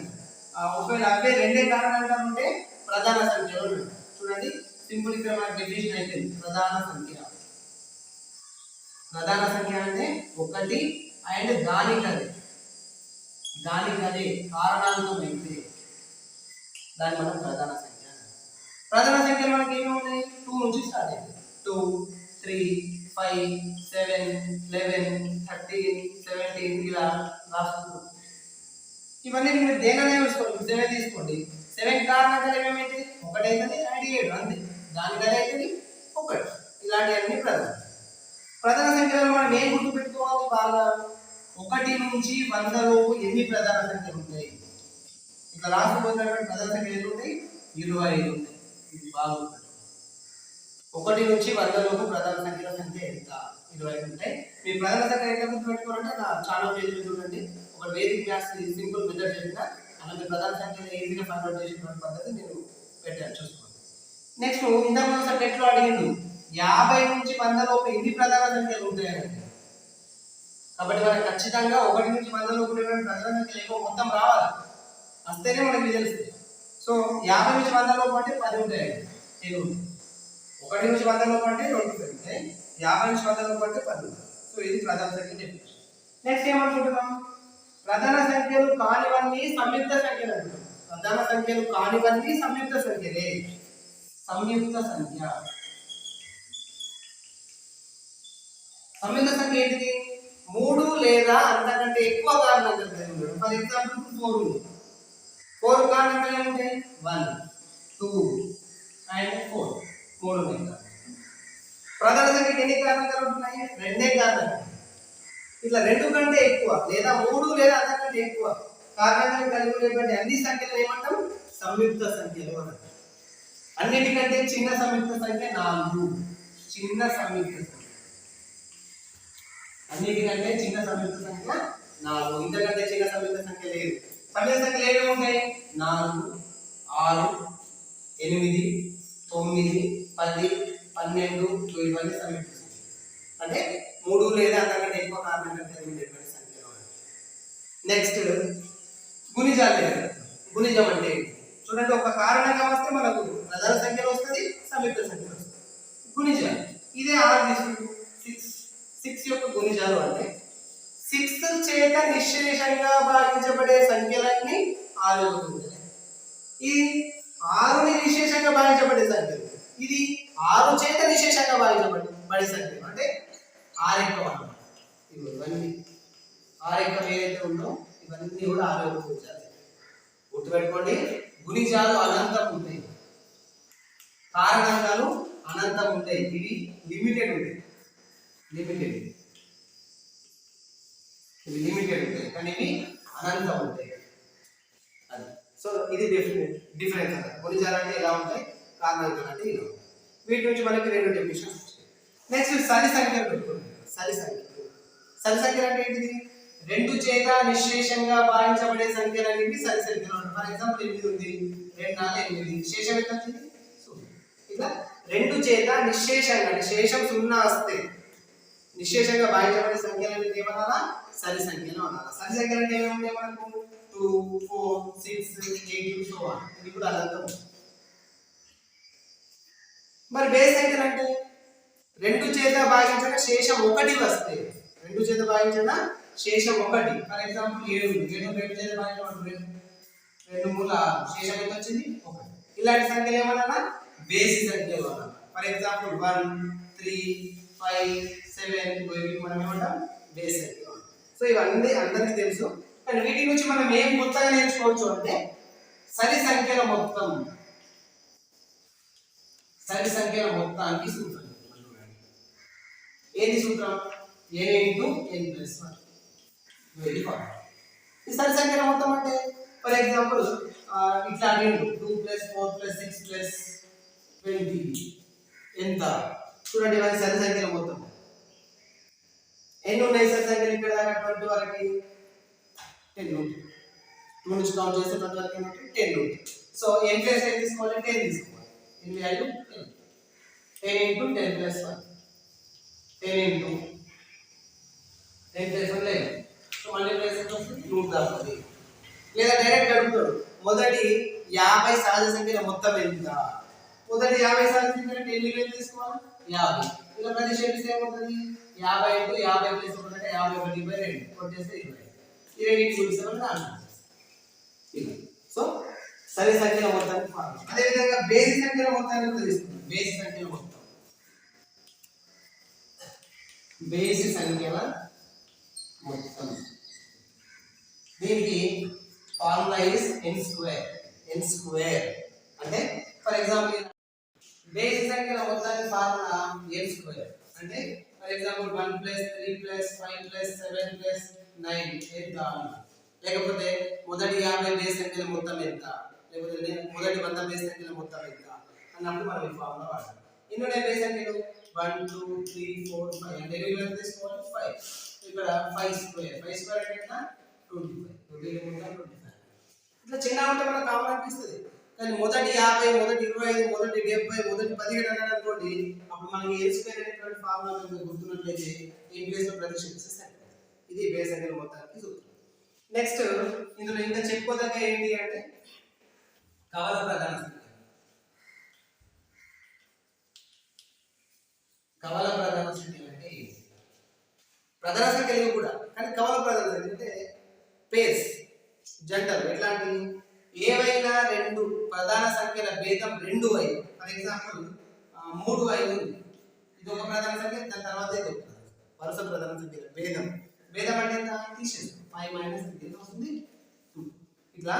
ఒకవేళ అవే 2 కారణాంకాలు ఉంటే ప్రధాన సంఖ్యలు. చూడండి సింపుల్ ఇక్కడ మనకి డెఫినిషన్ అయిపోయింది. ప్రధాన సంఖ్య, ప్రధాన సంఖ్య అంటే 1 అండ్ దానికంటే కారణాంకం అయితే దాన్ని మనం ప్రధాన సంఖ్య. ప్రధాన సంఖ్యలు మనకి ఏమేమి ఉన్నాయి 2 నుంచి స్టార్ట్ అయ్యాయి. 2 3 5 7 11 13 17 ఇలా రాసుకుంటూ ఇవన్నీ మీరు దేనినే చూసుకోండి. 7 తీసుకోండి, 7 కారణాంకాలు ఏమేమిటి 1 అవుతుంది అండ్ 7 అంతే. దానికదే అవుతుంది 1. ఇలాంటివన్నీ ప్రధాన సంఖ్యలు మనం ఏం గుర్తుపెట్టుకోవాలి బాగా, 1 నుంచి 100 లోపు ఎన్ని ప్రధాన సంఖ్యలు ఉంటాయి. ఇట్లా రాసుకుపోతున్నటువంటి ప్రధాన సంఖ్యలు ఎన్ని ఉంటాయి 25 ఉంటాయి. ఇది బాగా 1 నుంచి 100 లోపు ప్రధాన సంఖ్యల సంఖ్య ఎంత 25 ఉంటాయి. మీ ప్రధాన సంఖ్య ఎంత గుర్తుపెట్టుకోవాలంటే నా ఛానల్ పేజ్ చూడండి, ఒక వేదిక్ మ్యాథ్స్ సింపుల్ మెథడ్ చెప్పిన అలాగే ప్రధాన సంఖ్యను ఈజీగా కన్వర్ట్ చేసేటువంటి పద్ధతి నేను పెట్టాను, చూసుకోండి. నెక్స్ట్ ఇంతకు ముందు టెట్లో అడిగిండు 50 నుంచి 100 లోపు ఎన్ని ప్రధాన సంఖ్యలు ఉంటాయని. కాబట్టి మనకు ఖచ్చితంగా 1 నుంచి 100 లోపు ప్రధాన సంఖ్యలు ఎక్కువ మొత్తం రావాలి, వస్తేనే మనకి తెలుస్తుంది. సో 50 నుంచి 100 లోపు అంటే 10 ఉంటాయి. 1 నుంచి 100 లోపు అంటే 25 ఉంటాయి, 50 నుంచి 100 లోపు అంటే 10 ఉంటాయి. సో ఇది ప్రధాన సంఖ్య డెఫినిషన్. నెక్స్ట్ ఏమనుకుంటున్నాం, ప్రధాన సంఖ్యలు కానివన్నీ సంయుక్త సంఖ్యలు అంటున్నాం. ప్రధాన సంఖ్యలు కానివన్నీ సంయుక్త సంఖ్యలే. సంయుక్త సంఖ్య. సంయుక్త సంఖ్య ఏంటిది? 3 లేదా అంతకంటే ఎక్కువ కారణాలు కలిగి ఉండడం. ఫర్ ఎగ్జాంపుల్ 4 ఉంది. 4 కారణాలు ఏముంటాయి? 1 2 అండ్ 4 3 ఉన్నాయి. ప్రధాన సంఖ్యకి ఎన్ని కారణాలు ఉంటున్నాయి? 2 కారణాలు. ఇట్లా 2 కంటే ఎక్కువ లేదా 3 లేదా అంతకంటే ఎక్కువ కారణాలను కలిగి ఉండేటువంటి అన్ని సంఖ్యలను ఏమంటాం? సంయుక్త సంఖ్యలు అంటాం. అన్నిటికంటే చిన్న సంయుక్త సంఖ్య 4. చిన్న సంయుక్త సంఖ్య. అన్నిటికంటే చిన్న సంయుక్త సంఖ్య 4. ఇంతకంటే చిన్న సంయుక్త సంఖ్య లేదు. సంయుక్త సంఖ్యలు ఏమేమి ఉంటాయి? 4 6 8 9 10 12 ఇవన్నీ సంయుక్త సంఖ్య. అంటే 3 లేదా అంతకంటే ఎక్కువ కారణాలను కలిగి ఉండేటువంటి సంఖ్యలు. నెక్స్ట్ గుణిజాలు. గుణిజం అంటే చూడండి, ఒక కారణంగా వస్తే మనకు ప్రధాన సంఖ్యలో వస్తుంది, సంయుక్త సంఖ్యలో వస్తుంది. గుణిజాలు ఇదే 6 తీసుకుంటాం. 6 యొక్క గుణిజాలు అంటే 6 చేత నిశ్శేషంగా భాగించబడే సంఖ్యలన్నీ 6 యొక్క గుణిజాలు. ఇది 6ని నిశ్శేషంగా భాగించబడే సంఖ్యలు. ఇది 6 చేత నిశ్శేషంగా భాగించబడే సంఖ్యలు అంటే 6 యొక్క వర్గం. ఇవన్నీ 6 యొక్క ఏదైతే ఉందో ఇవన్నీ కూడా 6 యొక్క గుణిజాలు. గుర్తుపెట్టుకోండి, గుణిజాలు అనంతం ఉంటాయి, కారణాంకాలు అనంతం ఉంటాయి. ఇవి లిమిటెడ్ ఉంటాయి. లిమిటెడ్ ఉంటాయి కానీ ఇవి అనంతం ఉంటాయి. అది సో ఇది డిఫరెన్స్ అన్నమాట. గుణిజాలు అంటే ఎలా ఉంటాయి, కారణాంకాలు అంటే ఇలా ఉంటాయి. వీటి నుంచి మనకి 2 డెఫినిషన్స్ వచ్చాయి. నెక్స్ట్ సరి సంఖ్యలు పెట్టుకోండి. సరి సంఖ్యలు అంటే ఏంటిది? 2 చేత నిశ్శేషంగా భావించబడే సంఖ్యలన్నింటినీ సరి సంఖ్యలు అంటారు. ఫర్ ఎగ్జాంపుల్ 8 ఉంది, 2 4 8, శేషం ఎంత వచ్చింది? 0. ఇలా 2 చేత నిశ్శేషంగా, శేషం 0 వస్తే నిశ్శేషంగా భావించబడే సంఖ్యలన్నింటినీ ఏమనాలా? సరి సంఖ్యలు అనాలా. సరి సంఖ్యలు అంటే ఏముంటాయి మనకు? 2 4 6 8 సో ఆన్. ఇది కూడా అనంతం. మరి బేస్ సంఖ్యలు అంటే 2 చేత భాగించిన శేషం 1 వస్తే, 2 చేత భాగించిన శేషం 1. ఫర్ ఎగ్జాంపుల్ 7 2 చేత భాగించబడి 2 మూల శేషం ఎంత వచ్చింది? 1. ఇలాంటి సంఖ్యలు ఏమన్నా? బేసి సంఖ్యలు అన్నమాట. ఫర్ ఎగ్జాంపుల్ 1 3 5 7 వీటిని మనం ఏమంటాం? బేస్ సంఖ్యలు. సో ఇవన్నీ అందరికీ తెలుసు. కానీ వీటి నుంచి మనం ఏం కొత్తగా నేర్చుకోవచ్చు అంటే సరి సంఖ్యల మొత్తం. సరి సంఖ్యల మొత్తానికి సూత్రం ఏది? సూత్రం n × n + 1. Very fast. ఈ సరి సంఖ్యల మొత్తం అంటే ఫర్ ఎగ్జాంపుల్ ఇట్లా అడిగిండు 2 + 4 + 6 + 20 ఎంత? చూడండి, ఇవన్నీ సరి సంఖ్యల మొత్తం. ఎన్ని ఉన్నాయి సరి సంఖ్యలు ఇక్కడ దాకా? 20 వరకు 10 ఉంటాయి. 2 నుంచి కౌంట్ చేస్తే 20 వరకు ఏమంటే 10 ఉంటాయి. సో n + 10 తీసుకోవాలి, 10 తీసుకోవాలి. n value 10. 10 × 10 + 1. 10 × 10 + 1 లేదు. సో మల్టిప్లై చేస్తే 140. లేదా డైరెక్ట్ అడుగుతాడు, మొదటి 50 సహజ సంఖ్యల మొత్తం ఎంత? మొదటి 50 సహజ సంఖ్యలు అంటే ఎన్ని వేలు తీసుకోవాలి? 50. ఇలా ప్రతిక్షేపిస్తే ఏమవుతుంది? 50 × 50 + 1 అంటే 51/2 కొట్టేస్తే 20. 20 × 4 సో సరి సంఖ్యల మొత్తానికి ఫార్ములా. అదే విధంగా బేసి సంఖ్యల మొత్తాన్ని కూడా తీసుకుందాం. బేసి సంఖ్యల మొత్తం. బేసి సంఖ్యల మొత్తం దీనికి ఫార్ములా ఇస్ n స్క్వేర్. అంటే ఫర్ ఎగ్జాంపుల్ బేసి సంఖ్యల మొత్తానికి ఫార్ములా n స్క్వేర్. అంటే ఫర్ ఎగ్జాంపుల్ 1 + 3 + 5 + 7 + 9 ఎంత? లేకపోతే మొదటి 50 బేసి సంఖ్యల మొత్తం ఎంత? లేకపోతే మొదటి 100 బేసి సంఖ్యల మొత్తం ఎంత అన్నప్పుడు మనం ఈ ఫార్ములా వాడాలి. ఎన్ని ఉన్నాయి బేసి సంఖ్యలు? 1 2 3 4 5. అంటే ఎన్ని వేలు తీసుకోవాలి? 5. ఇక్కడ 5 స్క్వేర్. 5 స్క్వేర్ అంటే ఎంత? 25. 25. ఇట్లా చిన్న ఉంటే మనకు కామన్ అనిపిస్తుంది. కానీ మొదటి 50 మొదటి 25 మొదటి 70 మొదటి 17 అన్నాడు అనుకోండి, అప్పుడు మనకి n స్క్వేర్ అనేటువంటి ఫార్ములా గుర్తున్నట్లయితే ఈ ప్లేస్ లో ప్రతిక్షేపిస్తే ఇది బేస్ సంఖ్యల మొత్తానికి సూత్రం. నెక్స్ట్ ఇందులో ఇంకా చెప్పుకోదగ్గ ఏంటి అంటే కవల ప్రధాన సంఖ్య. కవల ప్రధాన సంఖ్యలు అంటే ఏంటి? ప్రధాన సంఖ్యలు కూడా, కానీ కవల ప్రధాన సంఖ్య అంటే పేర్స్, జంటలు. ఎట్లాంటి? ఏవైనా రెండు ప్రధాన సంఖ్యల భేదం 2 ఫర్ ఎగ్జాంపుల్ 3 ఉంది. ఇది ఒక ప్రధాన సంఖ్య, దాని తర్వాత ఇది ఒక వరుస ప్రధాన సంఖ్యల భేదం. భేదం అంటే ఎంత? తీసేస్తాం. 5 - 3 ఎంత వస్తుంది? 2. ఇట్లా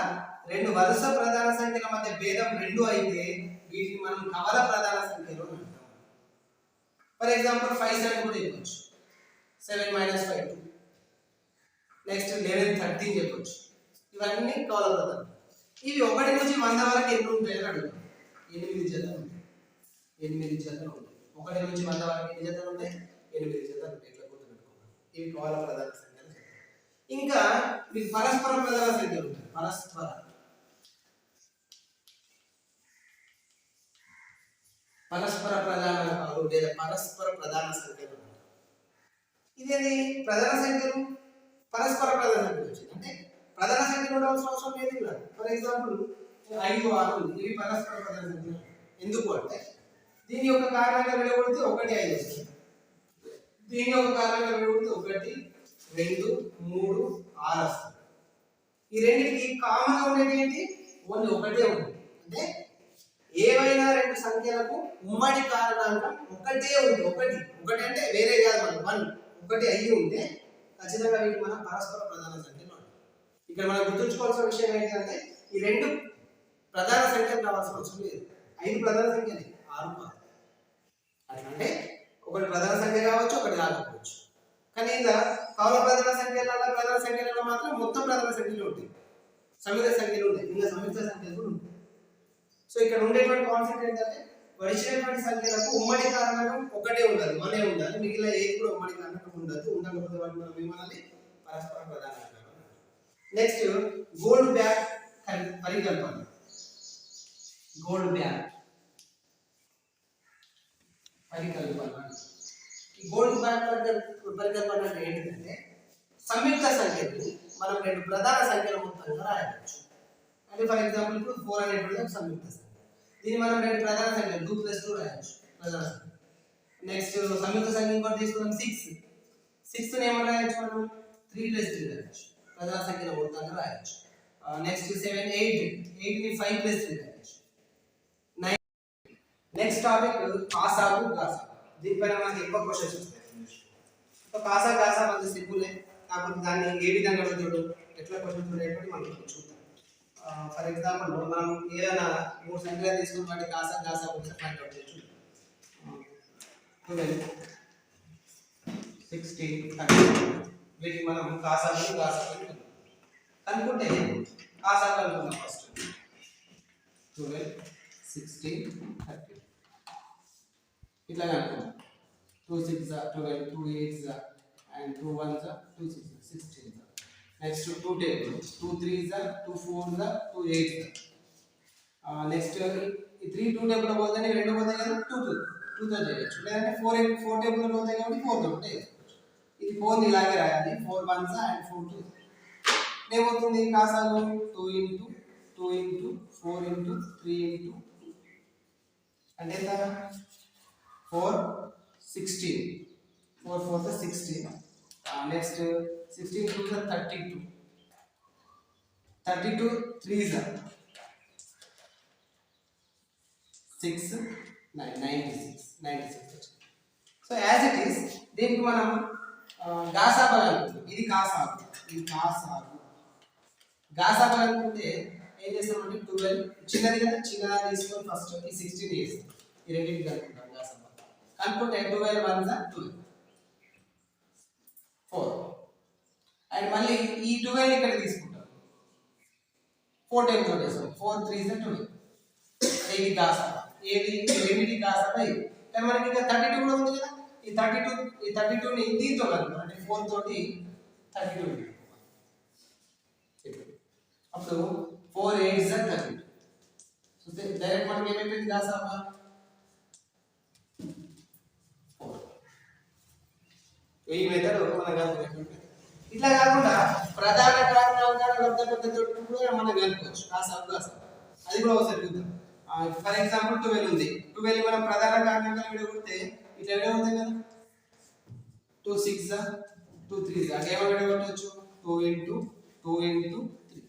రెండు వరుస ప్రధాన సంఖ్యల మధ్య భేదం 2 అయితే వీటిని మనం కవల ప్రధాన సంఖ్యలు అంటాం. ఫర్ ఎగ్జాంపుల్ 5 7 కూడా చెప్పొచ్చు. 7 - 5 2. నెక్స్ట్ 11 13 చెప్పొచ్చు. ఇవన్నీ కవల ప్రధానం. ఇవి 1 నుంచి 100 వరకు ఎన్ని ఉంటాయని అడుగుతాం. 8 జతలు ఉంటాయి. 8 జతలు ఉంటాయి. 1 నుంచి 100 వరకు ఎన్ని జతలు ఉంటాయి? 8 జతలు ఉంటాయి. ఇట్లా గుర్తుపెట్టుకోవాలి. ఇవి కవల ప్రధాన సంఖ్యలు. ఇంకా మీకు పరస్పర ప్రధాన సంఖ్యలు ఉంటాయి. పరస్పర ప్రధానాలు లేదా పరస్పర ప్రధాన సంఖ్యలు. ఇదేంటి? ప్రధాన సంఖ్యలు పరస్పర ప్రధాన సంఖ్యలు వచ్చింది అంటే ప్రధాన సంఖ్యలు ఉండవలసిన అవసరం లేదు ఇక్కడ. ఫర్ ఎగ్జాంపుల్ 5 6 ఉంది. ఇవి పరస్పర ప్రధాన సంఖ్యలు. ఎందుకు అంటే దీని యొక్క కారణంగా విడగొడితే 1 5 వస్తుంది. దీని యొక్క కారణంగా విడగొడితే 1 2 3 6 వస్తుంది. ఈ రెండింటికి కామన్ గా ఉండేది ఏంటి? ఓన్లీ ఒకటే ఉంది. అంటే ఏవైనా రెండు సంఖ్యలకు ఉమ్మడి కారణాంకం ఒకటే ఉంది. ఒకటి అంటే వేరే కాదు, మనం 1 ఒకటి అయ్యి ఉంటే ఖచ్చితంగా వీటి మనం పరస్పర ప్రధాన సంఖ్యలు అంటాం. ఇక్కడ మనం గుర్తుంచుకోవాల్సిన విషయం ఏంటంటే ఈ రెండు ప్రధాన సంఖ్యలు కావాల్సిన అవసరం లేదు. 5 ప్రధాన సంఖ్యలు 6 కాదు. అంటే ఒకటి ప్రధాన సంఖ్య కావచ్చు, ఒకటి కాకపోవచ్చు. కానీ ఇలా కవల ప్రధాన సంఖ్యలలో మాత్రం మొత్తం ప్రధాన సంఖ్యలు ఉంటాయి, సమిత సంఖ్యలు ఉంటాయి, ఇంకా సమిత సంఖ్యలు కూడా ఉంటాయి. సో ఇక్కడ ఉండేటువంటి కాన్సెప్ట్ ఏంటంటే వచ్చినటువంటి సంఖ్యలకు ఉమ్మడి కారణం ఒకటే ఉండాలి, మనే ఉండాలి. మిగిలిన ఏది కూడా ఉమ్మడి కారణం ఉండదు. ఉండకపోతే వాటిని మనం ఏమనాలి? పరస్పర ప్రధాన సంఖ్యలు. నెక్స్ట్ గోల్డ్ బ్యాక్ పరికల్పన. గోల్డ్ బ్యాక్ పరికల్పన. ఈ గోల్డ్ బ్యాక్ పరికల్పన అంటే ఏంటంటే సంయుక్త సంఖ్యలు మనం రెండు ప్రధాన సంఖ్యల మొత్తంగా రాయవచ్చు. అంటే ఫర్ ఎగ్జాంపుల్ ఇప్పుడు 4 అనేటువంటి ఒక సంయుక్త సంఖ్య. దీన్ని మనం రెండు ప్రధాన సంఖ్యలు 2 + 2 రాయవచ్చు ప్రధాన సంఖ్య. నెక్స్ట్ సంయుక్త సంఖ్య ఇంకోటి తీసుకుందాం 6. 6 ని ఏమని రాయవచ్చు మనం? 3 + 3 రాయవచ్చు, ప్రధాన సంఖ్యల మొత్తంగా రాయవచ్చు. నెక్స్ట్ 7 8 ని 5 + 3 రాయవచ్చు. 9. నెక్స్ట్ టాపిక్ కాసాగు గాసాగు. దీనిపైన మనకి ఎక్కువ క్వశ్చన్స్ వస్తాయి. సో కాసా గాసా కొంచెం సింపులే, కాకపోతే దాన్ని ఏ విధంగా అడుగుతాడు, ఎట్లా క్వశ్చన్స్ ఉండేటువంటి మనం చూద్దాం. ఫర్ ఎగ్జాంపుల్ మనం ఏదైనా 3 సంఖ్యలు తీసుకుని వాటి కాసా గాసా ఒకసారి ఫైండ్ అవుట్ చేయొచ్చు. 12 16 30 వీటికి మనం కాసాలు గాసాలు కనుక్కుంటే కాసా కనుక్కుందాం ఫస్ట్. 12 16 30 ఇట్లా కనుక్కుందాం. 2 6 12 2 8 and 2 1 2 6 16. Next 2 table 2 3 2 4 2 8. Next 3 2 table పోతేనే రెండు పోతాయి కదా, 2 తో చేయొచ్చు. లేదంటే 4 టేబుల్ పోతాయి కాబట్టి 4 తో చేయొచ్చు. ఇది 4 ఇలాగే రాయాలి. 4 1 and 4 2 ఏమవుతుంది? కాసాగు 2 into 2 into 4 into 3 into 2 అంటే ఎంత? 4 16. 4 4 16. Next 16 2 32. 32 3 6 96. So as it is దీనికి మనం గాసాబా అనుకుంటాం. ఇది కాసాగు, ఇది కాసాగు. గాసాబా అనుకుంటే ఏం చేస్తామంటే 12 చిన్నది కదా, చిన్నదా తీసుకొని ఫస్ట్ ఈ 16 చేస్తాం. ఈ రెండింటిని కలుపుకుంటాం గాసాబా. కనుక్కుంటే 12 1 12 4 అండ్ మళ్ళీ ఈ 12 ఇక్కడ తీసుకుంటాం. 4 టైమ్స్ చేస్తాం. 4 3 12. ఇది గాసాబా. ఏది? రెండింటి గాసాబా ఇది. కానీ మనకి ఇంకా 32 కూడా ఉంది కదా, ఈ 32 ని దీంతో కలుపుతాం. అంటే 4 తోటి 32. అప్పుడు 4 8 32. సో డైరెక్ట్ మనకి ఏమైపోయింది గాసాబా? 4. ఈ మెథడ్ మనకు అర్థమైపోయింది. ఇట్లా కాకుండా ప్రధాన కారణాంకాల లబ్ధ పద్ధతితో కూడా మనం కనుక్కోవచ్చు కాసాగు గాసాబా. అది కూడా ఒకసారి చూద్దాం. ఫర్ ఎగ్జాంపుల్ 12 ఉంది. 12 మనం ప్రధాన కారణాంకాలు విడగొడితే ఇట్లా విడగొడతాం కదా, 2 6 2 3 అంటే ఏమో విడగొట్టవచ్చు? 2 into 2 into 3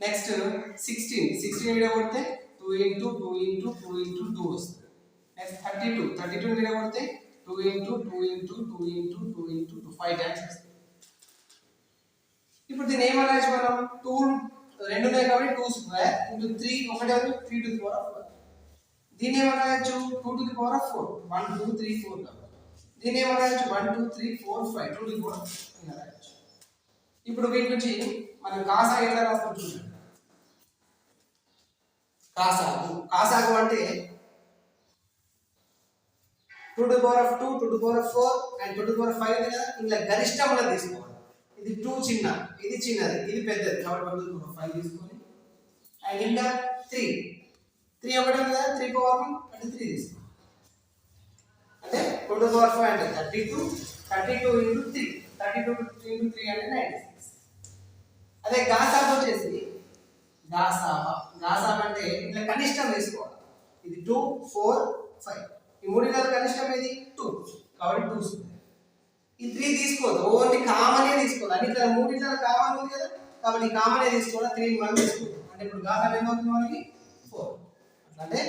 నెక్స్ట్ 16 వీడియో కొడితే 2 ఇంటూ 2 ఇంటూ 2 ఇంటూ 2 వస్తుంది. నెక్స్ట్ 32 వీడియో కొడితే 2 into 2 into 2 into 2 into 2 5 times వస్తుంది. ఇప్పుడు దీన్ని ఏమనొచ్చు మనం 2 రెండు ఉన్నాయి కాబట్టి 2 స్క్వేర్ ఇంటూ 3 ఒకటే 3 టు ది పవర్ ఆఫ్ 4. దీన్ని ఏమనొచ్చు 2 టు ది పవర్ ఆఫ్ 4 1 2 3 4 కాబట్టి దీన్ని ఏమనొచ్చు 1 2 3 4 5 2 టు ది పవర్ ఇలా రాయొచ్చు. ఇప్పుడు వీటి నుంచి మనం కాసా ఎట్లా రాస్తాం చూడండి. కాసాగు అంటే 2 to the power of 2 2 to the power of 4 and 2 to the power of 5 ఉంది కదా, ఇలా గరిష్టం అనేది తీసుకోవాలి. ఇది 2 చిన్న, ఇది చిన్నది, ఇది పెద్దది కాబట్టి 1 టు ది పవర్ 5 తీసుకొని అండ్ ఇంకా 3 ఒకటి ఉంది కదా 3 పవర్ 1 అంటే 3 తీసుకోవాలి. అంటే 2 టు ది పవర్ 5 అంటే 32 ఇంటూ 3 32 ఇంటూ 3 అంటే 96. అదే గాసాబా వచ్చేసి గాసాబా అంటే ఇట్లా కనిష్టం తీసుకోవాలి. ఇది 2 4 5 ఈ మూడింటిలో కనిష్టం ఏది 2 కాబట్టి 2 వస్తుంది. ఈ 3 తీసుకోవద్దు, ఓన్లీ కామనే తీసుకోవాలి. అన్నిట్లో మూడింటిలో కామన్ ఉంది కదా కాబట్టి కామనే తీసుకోవాలి. 3 మనం తీసుకోవద్దు. అంటే ఇప్పుడు గాసాబా ఏమవుతుంది మనకి 4. అంటే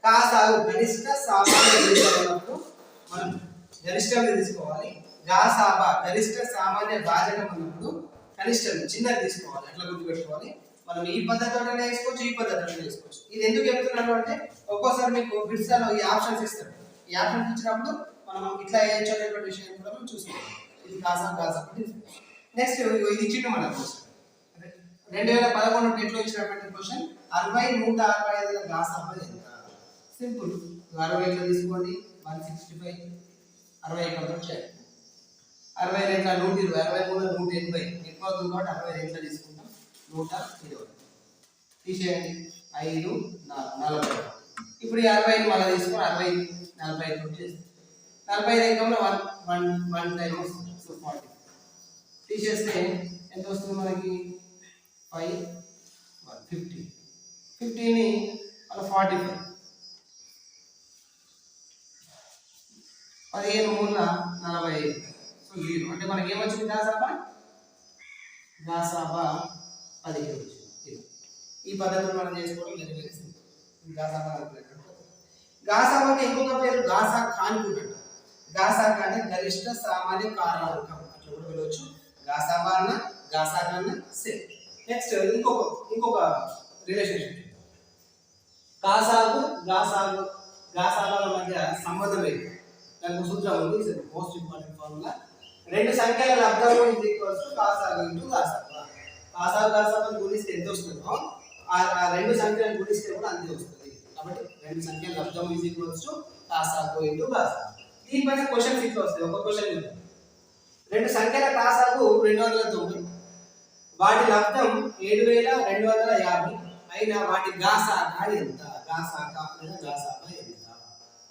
కాసాగు గరిష్ట సామాన్య భాజకం మనం గరిష్టం తీసుకోవాలి. గాసాబా గరిష్ట సామాన్య భాజకం అన్నప్పుడు కనిష్టం చిన్నది తీసుకోవాలి. అట్లా గుర్తుపెట్టుకోవాలి. మనం ఈ పద్ధతిలోనే వేసుకోవచ్చు, ఈ పద్ధతిలోనే వేసుకోవచ్చు. ఇది ఎందుకు చెప్తున్నాను అంటే ఒక్కోసారి మీకు బిట్స్లో ఈ ఆప్షన్స్ ఇస్తారు. ఈ ఆప్షన్స్ ఇచ్చినప్పుడు మనం ఇట్లా వేయచ్చు అనేటువంటి విషయం కూడా మనం చూసుకోవాలి. ఇది గాసా నెక్స్ట్ ఇది ఇచ్చిండు మన క్వశ్చన్ 2011 టెట్లో ఇచ్చినటువంటి క్వశ్చన్ 60 165 గాసాబా ఎంత? సింపుల్ 60 ఇట్లా తీసుకోండి 165 60 ఇక్కడ చేయండి 60 రెట్ల 120 63 180 ఎక్కువ అవుతుంది కాబట్టి 60 రెట్ల తీసుకుంటాం 120 తీసేయండి 5 40. ఇప్పుడు ఈ 60 మళ్ళీ తీసుకొని 60 45 చేస్తాం 45 ఎకంలో 1 టైం వస్తుంది. సో 40 తీసేస్తే ఎంత వస్తుంది మనకి 5 50 50ని అలా 45 15 మూల 45 సో 0 అంటే మనకి ఏమొచ్చింది గాసాబా 15 వచ్చింది. ఈ పద్ధతిలో మనం చేసుకోవడం వెరీ సింపుల్. గాసాబాకి ఇంకొక పేరు గాసా కాన్పుట్. గాసా అంటే గరిష్ట సామాన్య కారణాంకం అట్లా కూడా పిలవచ్చు. గాసాబా అన్న గాసా అన్న సేమ్. నెక్స్ట్ ఇంకొక రిలేషన్షిప్ గాసాబాల మధ్య సంబంధం ఏంటి దానికి సూత్రం ఉంది. మోస్ట్ ఇంపార్టెంట్ ఫార్ములా రెండు సంఖ్యల లబ్ధము ఇజ్ ఈక్వల్స్ టు గాసాబా ఇంటూ గాసాబా. గాసాబాను గుణిస్తే ఎంత వస్తుందో ఆ రెండు సంఖ్యలను గుణిస్తే కూడా అంతే వస్తుంది. కాబట్టి రెండు సంఖ్యల లబ్ధము ఇజ్ ఈక్వల్స్ టు గాసాబా ఇంటూ గాసాబా. దీనిపైన క్వశ్చన్స్ ఇట్లా వస్తాయి. ఒక క్వశ్చన్ రెండు సంఖ్యల కాసాగు 209 వాటి లబ్ధం 7250 అయినా వాటి గాసాబా ఎంత? గాసాబా ఎంత?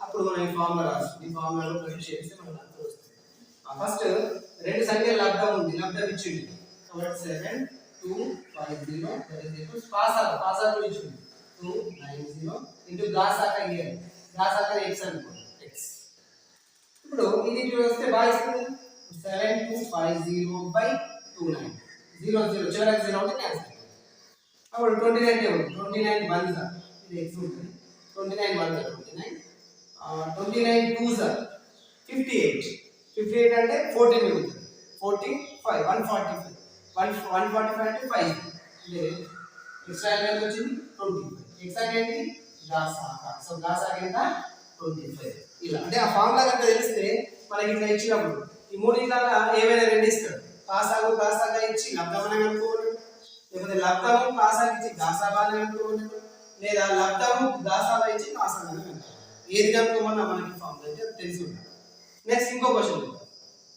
అప్పుడు మనం ఈ ఫార్ములా రాస్తాం. ఈ ఫార్ములాలో ప్రతి చేస్తే మనకు ఆన్సర్ వస్తుంది. ఫస్ట్ రెండు సంఖ్యల లబ్ధం ఉంది, లబ్ధం ఇచ్చింది కాబట్టి 7 2 5 0 దట్ ఇస్ ఈక్వల్స్ పాసాగు ఇచ్చింది 290 ఇంటూ గాసాబా ఇయర్ గాసాబా x అనుకోండి x. ఇప్పుడు ఇది చూస్తే బాగా ఇస్తుంది 7250 బై 29 0 0 చివరికి 0 ఉంటే క్యాన్సిల్. అప్పుడు 29 టేబుల్ 29 1 సార్ ఇది x ఉంటుంది 29 1 సార్ 29 2 సార్ 58 అంటే 14 మిగులుతుంది 14 5 145 145 అంటే 5 అంటే ఎక్స్ట్రా ఎంత వచ్చింది 25 ఎక్స్ట్రా ఏంటి గాసాబా. సో గాసాబా ఎంత 25 ఇలా. అంటే ఆ ఫార్ములా కనుక తెలిస్తే మనకి ఇట్లా ఇచ్చినప్పుడు ఈ మూడింటిలో ఏవైనా రెండు ఇస్తాడు. కాసాగా ఇచ్చి లబ్ధమని అనుకోవాలి, లేకపోతే లబ్ధము కాసాగా ఇచ్చి గాసాబాని అనుకోవాలి, లేదా లబ్ధము గాసాబా ఇచ్చి కాసాగా అనుకోవాలి. ఏది కనుక్కోమన్నా మనకి ఫార్ములా అయితే తెలిసి ఉండాలి. నెక్స్ట్ ఇంకో క్వశ్చన్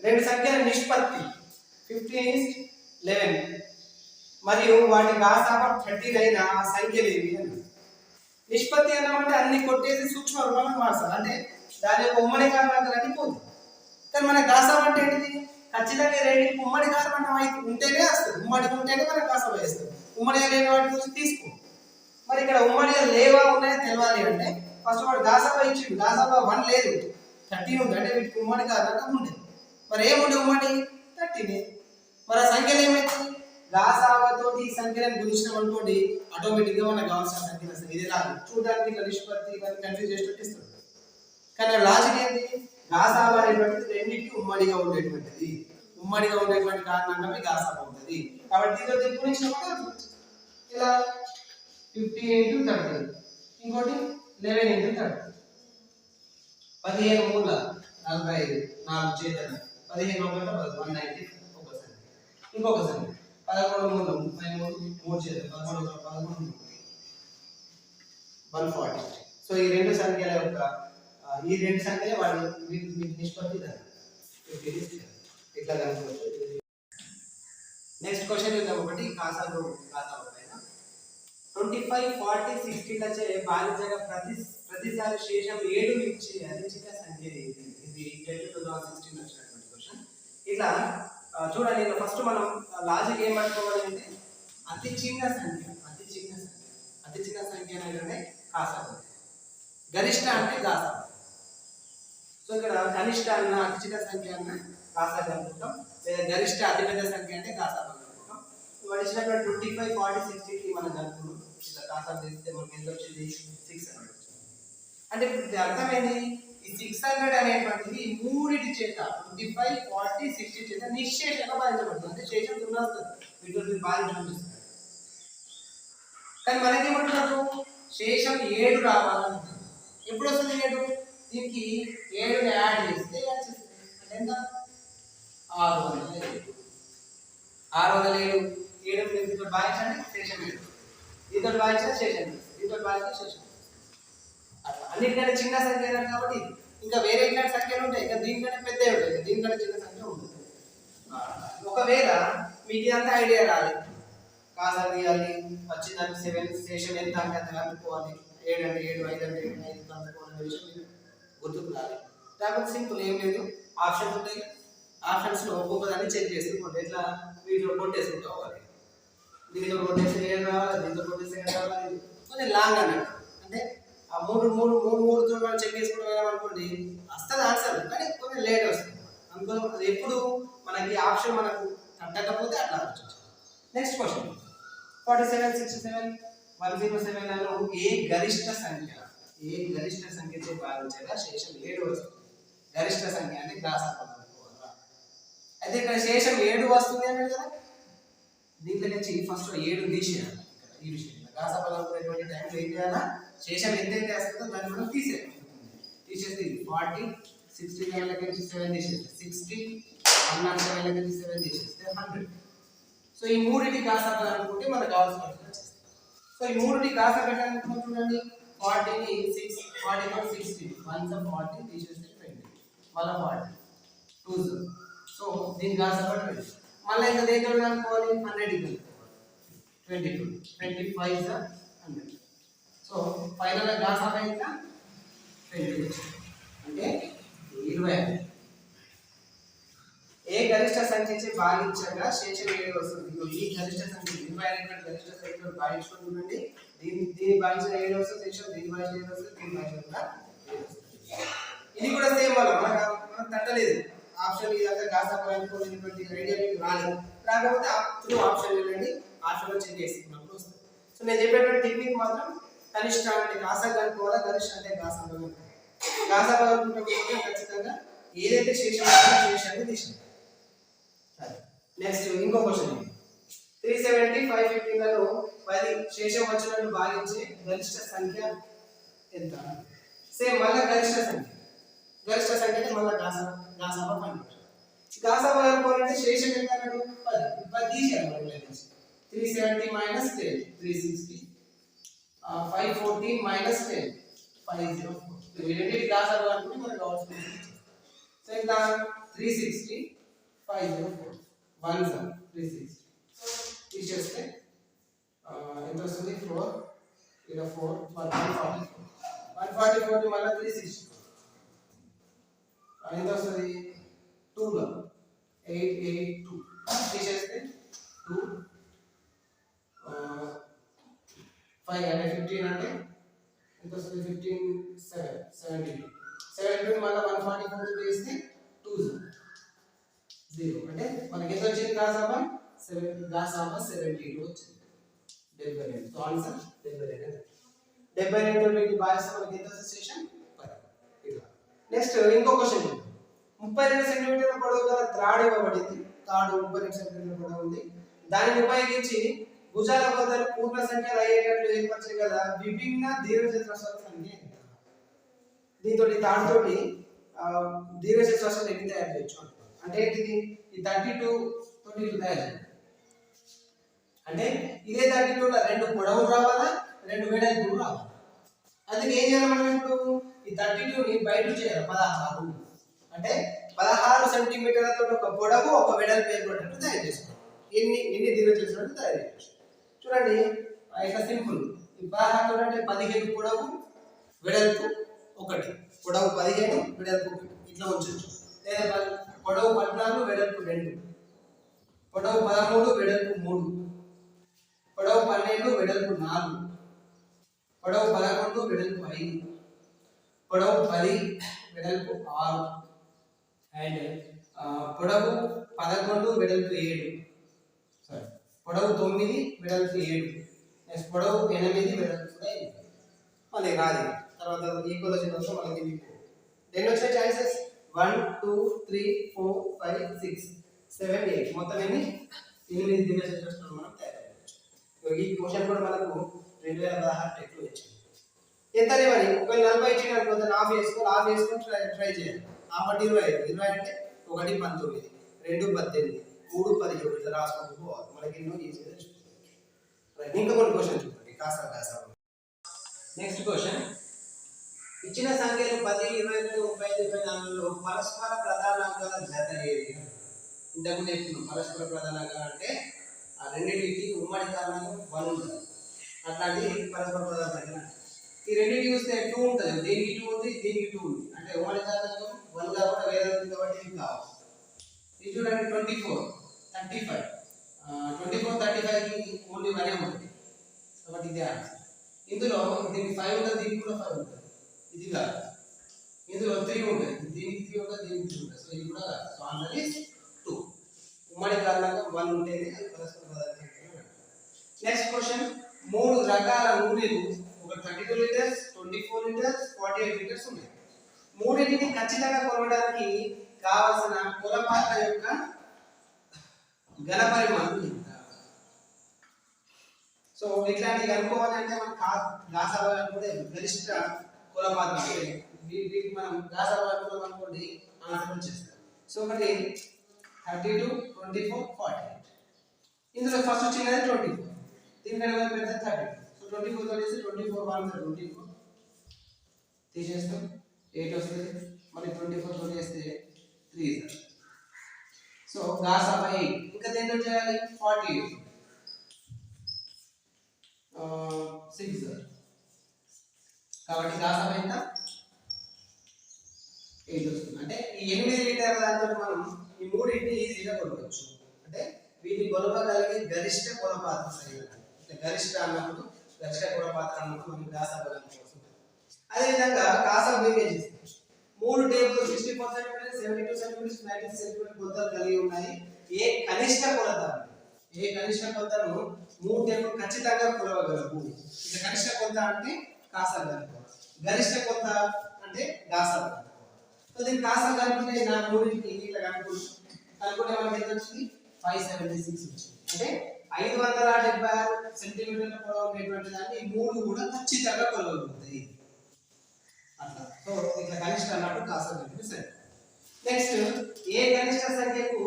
రెండు సంఖ్యల నిష్పత్తి 15:11 మరియు వాటి గాసాబా 39 ఆ సంఖ్యలు ఏవి అని. నిష్పత్తి అన్నామంటే అన్ని కొట్టేసి సూక్ష్మ రూపంలో మార్చాలి. అంటే దాని యొక్క ఉమ్మడి కారణాలన్నీ పోతుంది. కానీ మన గాసాబా అంటే ఏంటిది? ఖచ్చితంగా రెండింటికి ఉమ్మడి కారణం అయితే ఉంటేనే వస్తుంది. ఉమ్మడి ఉంటేనే మనకు గాసాబా వేస్తుంది. ఉమ్మడిగా లేని వాటి గురించి తీసుకో. మరి ఇక్కడ ఉమ్మడిగా లేవా ఉన్నాయో తెలవాలి అంటే ఫస్ట్ వాడు గాసాబా ఇచ్చిండు. గాసాబా 1 లేదు 13 ఉంది. అంటే వీటికి ఉమ్మడి కారణంగా ఉండేది. మరి ఏముండే ఉమ్మడి 13. మరి ఆ సంఖ్యలు ఏమైతుంది గాసాబాతోటి ఈ సంఖ్యలను గుణించడం అనుకోండి ఆటోమేటిక్ గా మనకు కావాల్సిన సంఖ్య వస్తుంది. ఇది రాదు చూడడానికి ఇట్లా నిష్పత్తి కన్ఫ్యూజ్ చేసేటట్టు ఇస్తుంది. కానీ లాజిక్ ఏంటి? గాసాబా అనేటువంటిది రెండింటికి ఉమ్మడిగా ఉండేటువంటిది. ఉమ్మడిగా ఉండేటువంటి కారణంగా గాసాబా ఉంటుంది. కాబట్టి దీంతో గుణించినప్పుడు ఇలా 50 into 30 ఇంకోటి 11 into 30 15 మూల 45 4 చేతలు 15 ఒకట 190 ఒకసారి ఇంకొకసారి 11 మూల 33 3 చేతలు 11 11 140. సో ఈ రెండు సంఖ్యల యొక్క వాటి నిష్పత్తి ఇట్లా కనుక్కోవచ్చు. నెక్స్ట్ క్వశ్చన్ చూద్దాం. ఒకటి గాసాబా పైన 25 40 60 లచే భాగించగా ప్రతిసారి శేషం 7 ఇచ్చే అనిశ్చిత సంఖ్య ఇది 2016 వచ్చినటువంటి క్వశ్చన్. ఇట్లా చూడండి, ఫస్ట్ మనం లాజిక్ ఏమనుకోవాలంటే అతి చిన్న సంఖ్య అంటే గాసాబా, గరిష్ట అంటే గాసాబా. సో ఇక్కడ కనిష్ట అన్న అతి చిన్న సంఖ్య అన్న గాసాబా అనుకుంటాం, లేదా గరిష్ట అతిపెద్ద సంఖ్య అంటే గాసాబా అనుకుంటాం. వాడు ఇచ్చినటువంటి 25 40 60 కి మనం కనుక్కున్నాం. ఇట్లా గాసాబా చేస్తే మనకి ఎంత వచ్చింది? 600 వచ్చింది. అంటే ఇప్పుడు అర్థమైంది, ఈ 600 అనేటువంటిది మూడిటి చేత 25 40 60 చేత నిశ్శేషంగా భావించబడుతుంది. అంటే శేషం 0 వస్తుంది, వీటిని భావించడం. కానీ మనకేమంటున్నారు? శేషం 7 రావాలంటున్నారు. ఎప్పుడు వస్తుంది 7? దీనికి 7ని యాడ్ చేస్తే అంటే ఎంత? 607. 7 దీంతో భాగించండి శేషం 7, దీంతో భాగించిన శేషం 7, దీంతో భాగించిన శేషం. అట్లా అన్నిటికంటే చిన్న సంఖ్య కాబట్టి ఇంకా వేరే ఇట్లాంటి సంఖ్యలు ఉంటాయి, ఇంకా దీనికంటే పెద్దవి ఉంటాయి, దీనికంటే చిన్న సంఖ్య ఉంటుంది. ఒకవేళ మీకు ఇదంతా ఐడియా రాలేదు, గాసాబా తీయాలి, వచ్చిందని 7 శేషం ఎంత అంటే అంత కనుక్కోవాలి, 7 అంటే 7, 5 అంటే 5 కనుక్కోవాలనే విషయం మీకు గుర్తుకు రాలి. లేకపోతే సింపుల్, ఏం లేదు, ఆప్షన్స్ ఉంటాయి, ఆప్షన్స్ లో ఒక్కొక్కదాన్ని చెక్ చేసుకుంటే ఎట్లా వీటిలో కొట్టేసుకుంటావాలి, దీంట్లో కొట్టేసి 7 రావాలి, దీంట్లో కొట్టేసి 7 రావాలి. కొంచెం లాంగ్ అన్నట్టు, అంటే ఆ మూడు మనం చెక్ చేసుకోవడం అనుకోండి వస్తుంది ఆన్సర్, కానీ కొంచెం లేట్ వస్తుంది అనుకో. ఎప్పుడు మనకి ఆప్షన్ మనకు తగ్గకపోతే అట్లా ఆలోచించాలి. నెక్స్ట్ క్వశ్చన్ 47 67 107 లలో ఏ గరిష్ట సంఖ్యచే భాగించగా శేషం 7 వస్తుంది. గరిష్ట సంఖ్య అంటే గాసాబా అనుకోవాలా. అయితే ఇక్కడ శేషం 7 వస్తుంది అన్నాడు కదా, దీంట్లో నుంచి ఫస్ట్ 7 తీసేయాలి. ఈ విషయం గాసాబా అనుకునేటువంటి టైంలో ఏం చేయాలా? శేషం ఎంతైతే వస్తుందో దాన్ని మనం తీసేస్తే 40 60 నుంచి 7 తీసేస్తే 60 107 నుంచి 7 తీసేస్తే 100. సో ఈ మూడింటి గాసాబా అనుకుంటే మనకు కావాల్సిన వచ్చేస్తుంది. సో ఈ మూడింటి గాసాబా అనుకుంటే చూడండి, 40ని 6 40 60 1 40 తీసేస్తే 20 మళ్ళీ 40 2. సో దీని గాసాబా 20. మళ్ళీ ఇంకా దేంతో అనుకోవాలి? 100 22 25 100. సో ఫైనల్ గాసాబా ఎంత? 20 అంటే 25. ఏ గరిష్ట సంఖ్యచే భాగించగా శేషం 7 వస్తుంది. ఈ గరిష్ట సంఖ్య 25 అనేటువంటి గరిష్ట సంఖ్యతో భాగించుకొని చూడండి, దీన్ని భాగించిన 7 వస్తుంది శేషం, దీన్ని భాగించిన 7 వస్తుంది, దీన్ని భాగించిన 7 వస్తుంది. ఇది కూడా సేమ్ వల్ల మనకు తట్టలేదు ఆప్షన్. ఇదంతా గాసాబా అనుకోలేనటువంటి ఐడియా మీకు రాలేదు. రాకపోతే త్రూ ఆప్షన్ వెళ్ళండి, ఆప్షన్లో చెక్ చేసుకున్నప్పుడు వస్తుంది. సో నేను చెప్పేటువంటి టెక్నిక్ మాత్రం కనిష్ట అంటే గాసాబా అనుకోవాలా, గరిష్ట అంటే గాసాబా అనుకోవాలి. గాసాబా అనుకుంటే ఖచ్చితంగా ఏదైతే శేషం శేషాన్ని తీసింది. నెక్స్ట్ ఇంకో క్వశ్చన్, 370 515 లలో 10 శేషం వచ్చినట్టు భాగించే గరిష్ట సంఖ్య ఎంత? సేమ్ మళ్ళీ గరిష్ట సంఖ్య మళ్ళీ గాసాబా పని. గాసాబా అనుకోవాలంటే శేషం ఎంత అన్నాడు? 10 తీసేయాలి. 370 minus 10 360 514 minus 10 504. రెండింటి గాసాబా అనుకుంటే మనకు కావాల్సింది. సో ఇంకా 360 504 1 360 తీసేస్తే ఎంత వస్తుంది? 4 ఇలా 4 144 మళ్ళీ 360 ఎంత వస్తుంది? 2 882 తీసేస్తే 2 5 అంటే 15 అంటే ఎంత వస్తుంది? 15 72 మళ్ళీ 144 చేస్తే 2 0 అంటే మనకి ఎంత వచ్చింది? గాసాబా గాసాబా 72 వచ్చింది. 72. So answer 72. 72 తోటి భాగిస్తే మనకి ఎంత అసోసియేషన్ 10. ఇలా నెక్స్ట్ ఇంకో క్వశ్చన్ చూద్దాం. 32 సెంటీమీటర్ల పొడవు గల త్రాడు ఇవ్వబడింది. తాడు 32 సెంటీమీటర్ల పొడవు ఉంది. దానిని ఉపయోగించి భుజాల బదులు పూర్ణ సంఖ్యలు అయ్యేటట్లు ఏర్పరచగల విభిన్న దీర్ఘచతురస్రాల సంఖ్య ఎంత? దీంతో తాడుతోటి దీర్ఘచతురస్రాలు ఎన్ని తయారు చేయొచ్చు అంటే ఏంటిది? ఈ 32 తోటి ఇట్లా తయారు చేయాలి అంటే ఇదే 32 లో రెండు పొడవులు రావాలా, రెండు వెడల్పులు రావాలి. అందుకే ఏం చేయాలి మనం ఇప్పుడు? ఈ 32 ని బయట చేయాలి 16 అంటే 16 సెంటీమీటర్లతో ఒక పొడవు ఒక వెడల్పు ఏర్పడేటట్టు తయారు చేసుకోవాలి. ఎన్ని దీర్ఘచతురస్రాలు తయారు చేయొచ్చు చూడండి. ఇట్లా సింపుల్. ఈ 16 అంటే 15 పొడవు వెడల్పు 1, పొడవు 15 వెడల్పు 1 ఇట్లా ఉంచొచ్చు. లేదా పొడవు 14 వెడల్పు 2, పొడవు 13 వెడల్పు 3, పొడవు 12 వెడల్పు 4, పొడవు 11 వెడల్పు 5, పొడవు 10 వెడల్పు 6 అండ్ పొడవు 11 వెడల్పు 7, పొడవు 9 వెడల్పు 7, నెక్స్ట్ పొడవు 8 వెడల్పు 5. మళ్ళీ రాది తర్వాత ఈక్వల్ వచ్చిన తర్వాత మళ్ళీ దీనికి ఎన్ని వచ్చాయి చాయిసెస్? 1 2 3 4 5 6 7 8 మొత్తం ఎన్ని? 8 దీర్ఘచతురస్రాలు మనం తయారు చేయవచ్చు. ఈ క్వశ్చన్ కూడా మనకు 2016 టెక్లో వచ్చింది. ఎంత లేవని ఒకవేళ 40 ఇచ్చిన అనుకుంటే హాఫ్ వేసుకొని ట్రై చేయాలి. హాఫ్ అంటే 25, 20 అంటే 1 19, 2 18, 3 17 ఇట్లా రాసుకుంటూ పోవాలి. మనకి ఎన్నో ఈజీగా తెలుస్తుంది. ఇంకా కొన్ని క్వశ్చన్ చూడండి కాసా. నెక్స్ట్ క్వశ్చన్, ఇచ్చిన సంఖ్యలు 10 22 35 24లో పరస్పర ప్రధానాంకాల జత ఏది? ఇంతకుముందు చెప్తున్నాం పరస్పర ప్రధానాంకాలు అంటే ఆ రెండింటికి ఉమ్మడి కారణంగా 1 ఉంటుంది. అట్లాంటి పరస్పర ప్రధానాంకాలు ఈ రెండింటికి చూస్తే 2 ఉంటుంది. దీనికి 2 ఉంది, దీనికి 2 ఉంది. అంటే ఉమ్మడి కారణంగా 1 కాకుండా వేరే ఉంది కాబట్టి ఇది కావాలి. ఇది చూడండి 24 35 24 35 కి ఓన్లీ 1 ఉంటుంది కాబట్టి ఇదే ఆన్సర్. ఇందులో దీనికి 5 ఉంటుంది, దీనికి కూడా 5 ఉంటుంది. ఇది కాదు. ఇందులో 3 ఉంటుంది, దీనికి 3 ఉంటుంది, దీనికి 3 ఉంటుంది. సో ఇది కూడా కాదు. So answer is 2. ఉమ్మడి కారణంగా 1 ఉంటేనే అది పరస్పర ప్రధానాంకం. నెక్స్ట్ క్వశ్చన్, 3 రకాల నూనెలు ఒక 32 లీటర్స్ 24 లీటర్స్ 48 లీటర్స్ ఉన్నాయి. మూడింటిని ఖచ్చితంగా కొలవడానికి కావాల్సిన కొలపాత్ర యొక్క ఘన పరిమాణం ఎంత? సో ఇట్లాంటివి కనుక్కోవాలంటే మనం గాసాబా కూడా గరిష్ట కొలపాత్ర వీటికి మనం గాసాబా అనుకోండి ఆన్సర్ వచ్చేస్తాం. సో ఒకటి 32 24 48. ఇందులో ఫస్ట్ చిన్నది 24, దీనికంటే పెద్ద 32. సో 24 తో చేసి 24 ఆన్సర్ 24 తీసేస్తాం, 8 వస్తుంది. మళ్ళీ 24 తో చేస్తే 3. సో గాసాబా 8. ఇంకా దేంతో చేయాలి? 48 6 కాబట్టి గాసాబా ఎంత? 8 వస్తుంది. అంటే ఈ 8 లీటర్ల దాంతో మనం ఈ మూడింటిని ఈజీగా కొలవచ్చు. అంటే వీటిని కొలవగలిగే గరిష్ట కొలపాత్ర సరిగా. అంటే గరిష్ట అన్నప్పుడు గరిష్ట కొలపాత్ర అన్నప్పుడు మనం గాసాబా కనుక్కోవచ్చు. అదేవిధంగా గాసాబా వేగేజ్ 3 టేబుల్ 64 సెంటీమీటర్ 72 సెంటీమీటర్ 90 సెంటీమీటర్ కొలతలు కలిగి ఉన్నాయి. ఏ కనిష్ట కొలతను 3 టేబుల్ ఖచ్చితంగా కొలవగలవు. ఇక కనిష్ట కొలత అంటే గాసాబా కనుక్కోవాలి, గరిష్ట కొలత అంటే గాసాబా కనుక్కోవాలి. సో దీన్ని గాసాబా కనుక్కుంటే నా మూడింటికి ఇట్లా కనుక్కుంటే మనకి ఎంత వచ్చింది? 576 వచ్చింది. అంటే 576 సెంటీమీటర్ల పొడవు ఉండేటువంటి దాన్ని ఈ 3 కూడా ఖచ్చితంగా కొలవగలుగుతాయి అట్లా. సో ఇట్లా కనిష్ట అన్నట్టు గాసాబా కనుక్కుంటే సరే. నెక్స్ట్, ఏ కనిష్ట సంఖ్యకు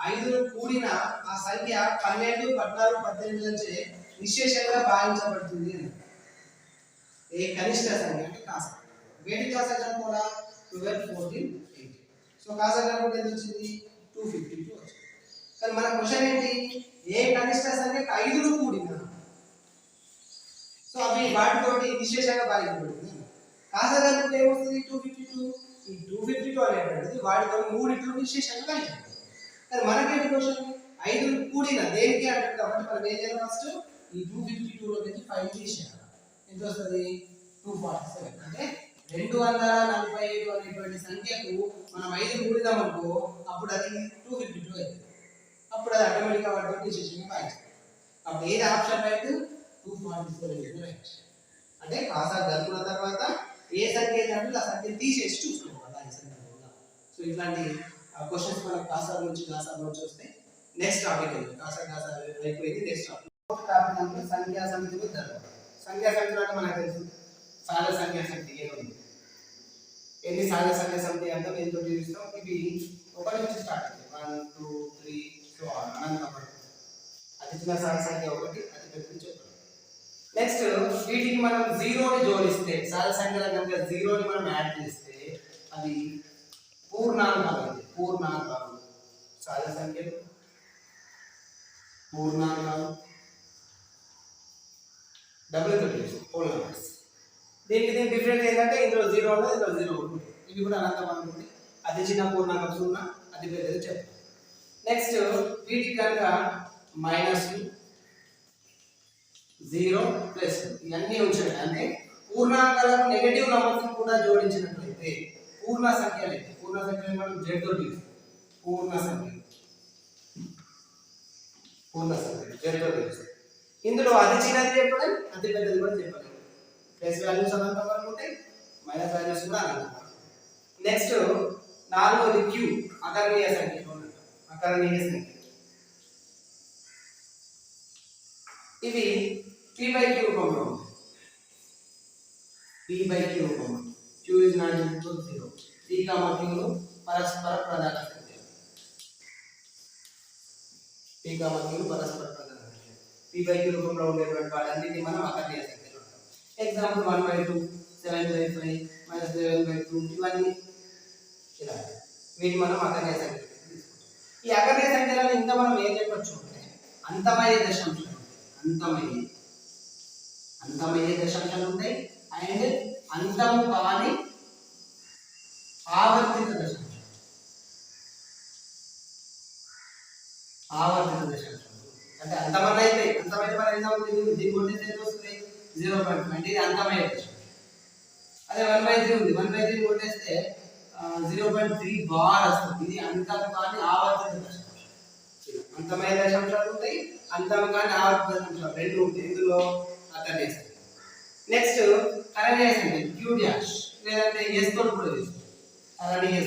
5 కూడిన ఆ సంఖ్య 12 14 18 నుంచి నిశ్శేషంగా భావించబడుతుంది అని. ఏ కనిష్ట సంఖ్య అంటే గాసాబా. వేటి గాసాబా కనుక్కోవాలా? 12 14 18. సో గాసాబా కనుక్కుంటే ఎంత వచ్చింది? 252 వచ్చింది. కానీ మన క్వశ్చన్ ఏంటి? ఏ కనిష్ట సంఖ్యకు 5 కూడిన, సో అవి వాటితోటి నిశ్శేషంగా భావించబడుతుంది. గాసాబా కనుక్కుంటే ఏమొస్తుంది? 252. ఈ 252 అనేటువంటిది వాటితో 3 నిశ్శేషంగా భావించబడుతుంది. కానీ మనకేంటి క్వశ్చన్? 5 కూడిన దేనికి అంటారు కాబట్టి మనం ఏం చేయాలి? ఫస్ట్ ఈ 252 లో నుంచి 5 తీసేయాలి. ఎంత వస్తుంది? 247. అంటే 245 అనేటువంటి సంఖ్యకు మనం 5 కూడిదాం అనుకో, అప్పుడు అది 252 అవుతుంది. అప్పుడు అది ఆటోమేటిక్గా వాటి డిసిషన్ రైట్. అప్పుడు ఏది ఆప్షన్ రైట్ 244 రైట్. అంటే కాసాలు కలుపుకున్న తర్వాత ఏ సంఖ్య ఏంటంటే ఆ సంఖ్య తీసేసి చూసుకోవాలి దాని సందర్భంగా. సో ఇట్లాంటి క్వశ్చన్స్ మనకు కాసాల నుంచి గాసాల నుంచి వస్తే నెక్స్ట్ టాపిక్ ఉంది. కాసా అయిపోయింది. నెక్స్ట్ టాపిక్ అంటే సంఖ్యా సమితి ధర్మం. సంఖ్యా సమితి అంటే మనకు తెలుసు సహజ సంఖ్యా సమితి ఏముంది. ఎన్ని సహజ సంఖ్యా సమితి అంటే ఎంతో చూపిస్తాం. ఇవి ఒకటి నుంచి స్టార్ట్ అవుతాయి. 1 2 3 సో అనంతం వరకు. అతి చిన్న సహజ సంఖ్య ఒకటి, అతి పెద్ద నుంచి ఒకటి. నెక్స్ట్ వీటికి మనం జీరోని జోడిస్తే సహజ సంఖ్యల కనుక జీరోని మనం యాడ్ చేస్తే అది పూర్ణాంకాలు అవుతాయి. పూర్ణాంకాలు సహజ సంఖ్యలు పూర్ణాంకాలు డబుల్ హోల్ నంబర్స్. దీనికి డిఫరెన్స్ ఏంటంటే ఇందులో జీరో ఉండదు, ఇందులో జీరో ఉంటుంది. ఇవి కూడా అనంతం అనుకుంటే అతి చిన్న పూర్ణాంకం 0, అతి పెద్దది చెప్పాలి. నెక్స్ట్ వీటికి కనుక -2 0 ప్లస్ ఇవన్నీ ఉంచాలి. అంటే పూర్ణాంకాలకు నెగటివ్ నంబర్స్ కూడా జోడించినట్లయితే పూర్ణ సంఖ్యలు మనం z తో తీస్తాం. పూర్ణ సంఖ్యలు z తో తీస్తాం. ఇందులో అతి చిన్నది చెప్పడం, అతి పెద్దది కూడా చెప్పలేము. ప్లస్ వాల్యూస్ అనంతం వరకు ఉంటాయి, మైనస్ వాల్యూస్ కూడా అనంతం. నెక్స్ట్ నాలుగోది క్యూ, అకరణీయ సంఖ్య. ఇవి p/q రూపంలో ఉంటాయి. p/q రూపంలో q is not equal to 0. p, q లు పరస్పర ప్రధాన సంఖ్యలు. p, q లు పరస్పర ప్రధాన సంఖ్యలు. p/q రూపంలో ఉండేటువంటి వాటన్నిటిని మనం అకరణీయ సంఖ్యలు అంటాం. ఎగ్జాంపుల్ 1/2, 7/5, -11/2 ఇవన్నీ ఇలా వీటిని మనం అకరణీయ సంఖ్యలు తీసుకుంటాం. ఈ అకరణీయ సంఖ్యలను ఇంకా మనం ఏం చెప్పొచ్చు అంటే అంతమయ్యే దశాంశాలు. అంతమయ్యే దశాంశాలు ఉంటాయి అండ్ అంతము కాని ఆవర్తిత దశాంశాలు. అంటే అంతమైతే ఫర్ ఎగ్జాంపుల్ దీని కొట్టేస్తే ఎంత వస్తుంది 0.5. ఇది అంతమయ్యే దశాంశం. అదే 1/3 ఉంది, 1/3 కొట్టేస్తే 0.3 బార్ వస్తుంది. ఇది అంతము కాని ఆవర్తిత దశాంశం. అంతమయ్యే దశాంశాలు ఉంటాయి, అంతము కాని ఆవర్తిత దశాంశాలు రెండు ఉంటాయి. ఇందులో అకరణీయ సంఖ్య. నెక్స్ట్ కరణీయ సంఖ్య q డాష్ లేదంటే s తో కూడా చేస్తాం. కరణీయ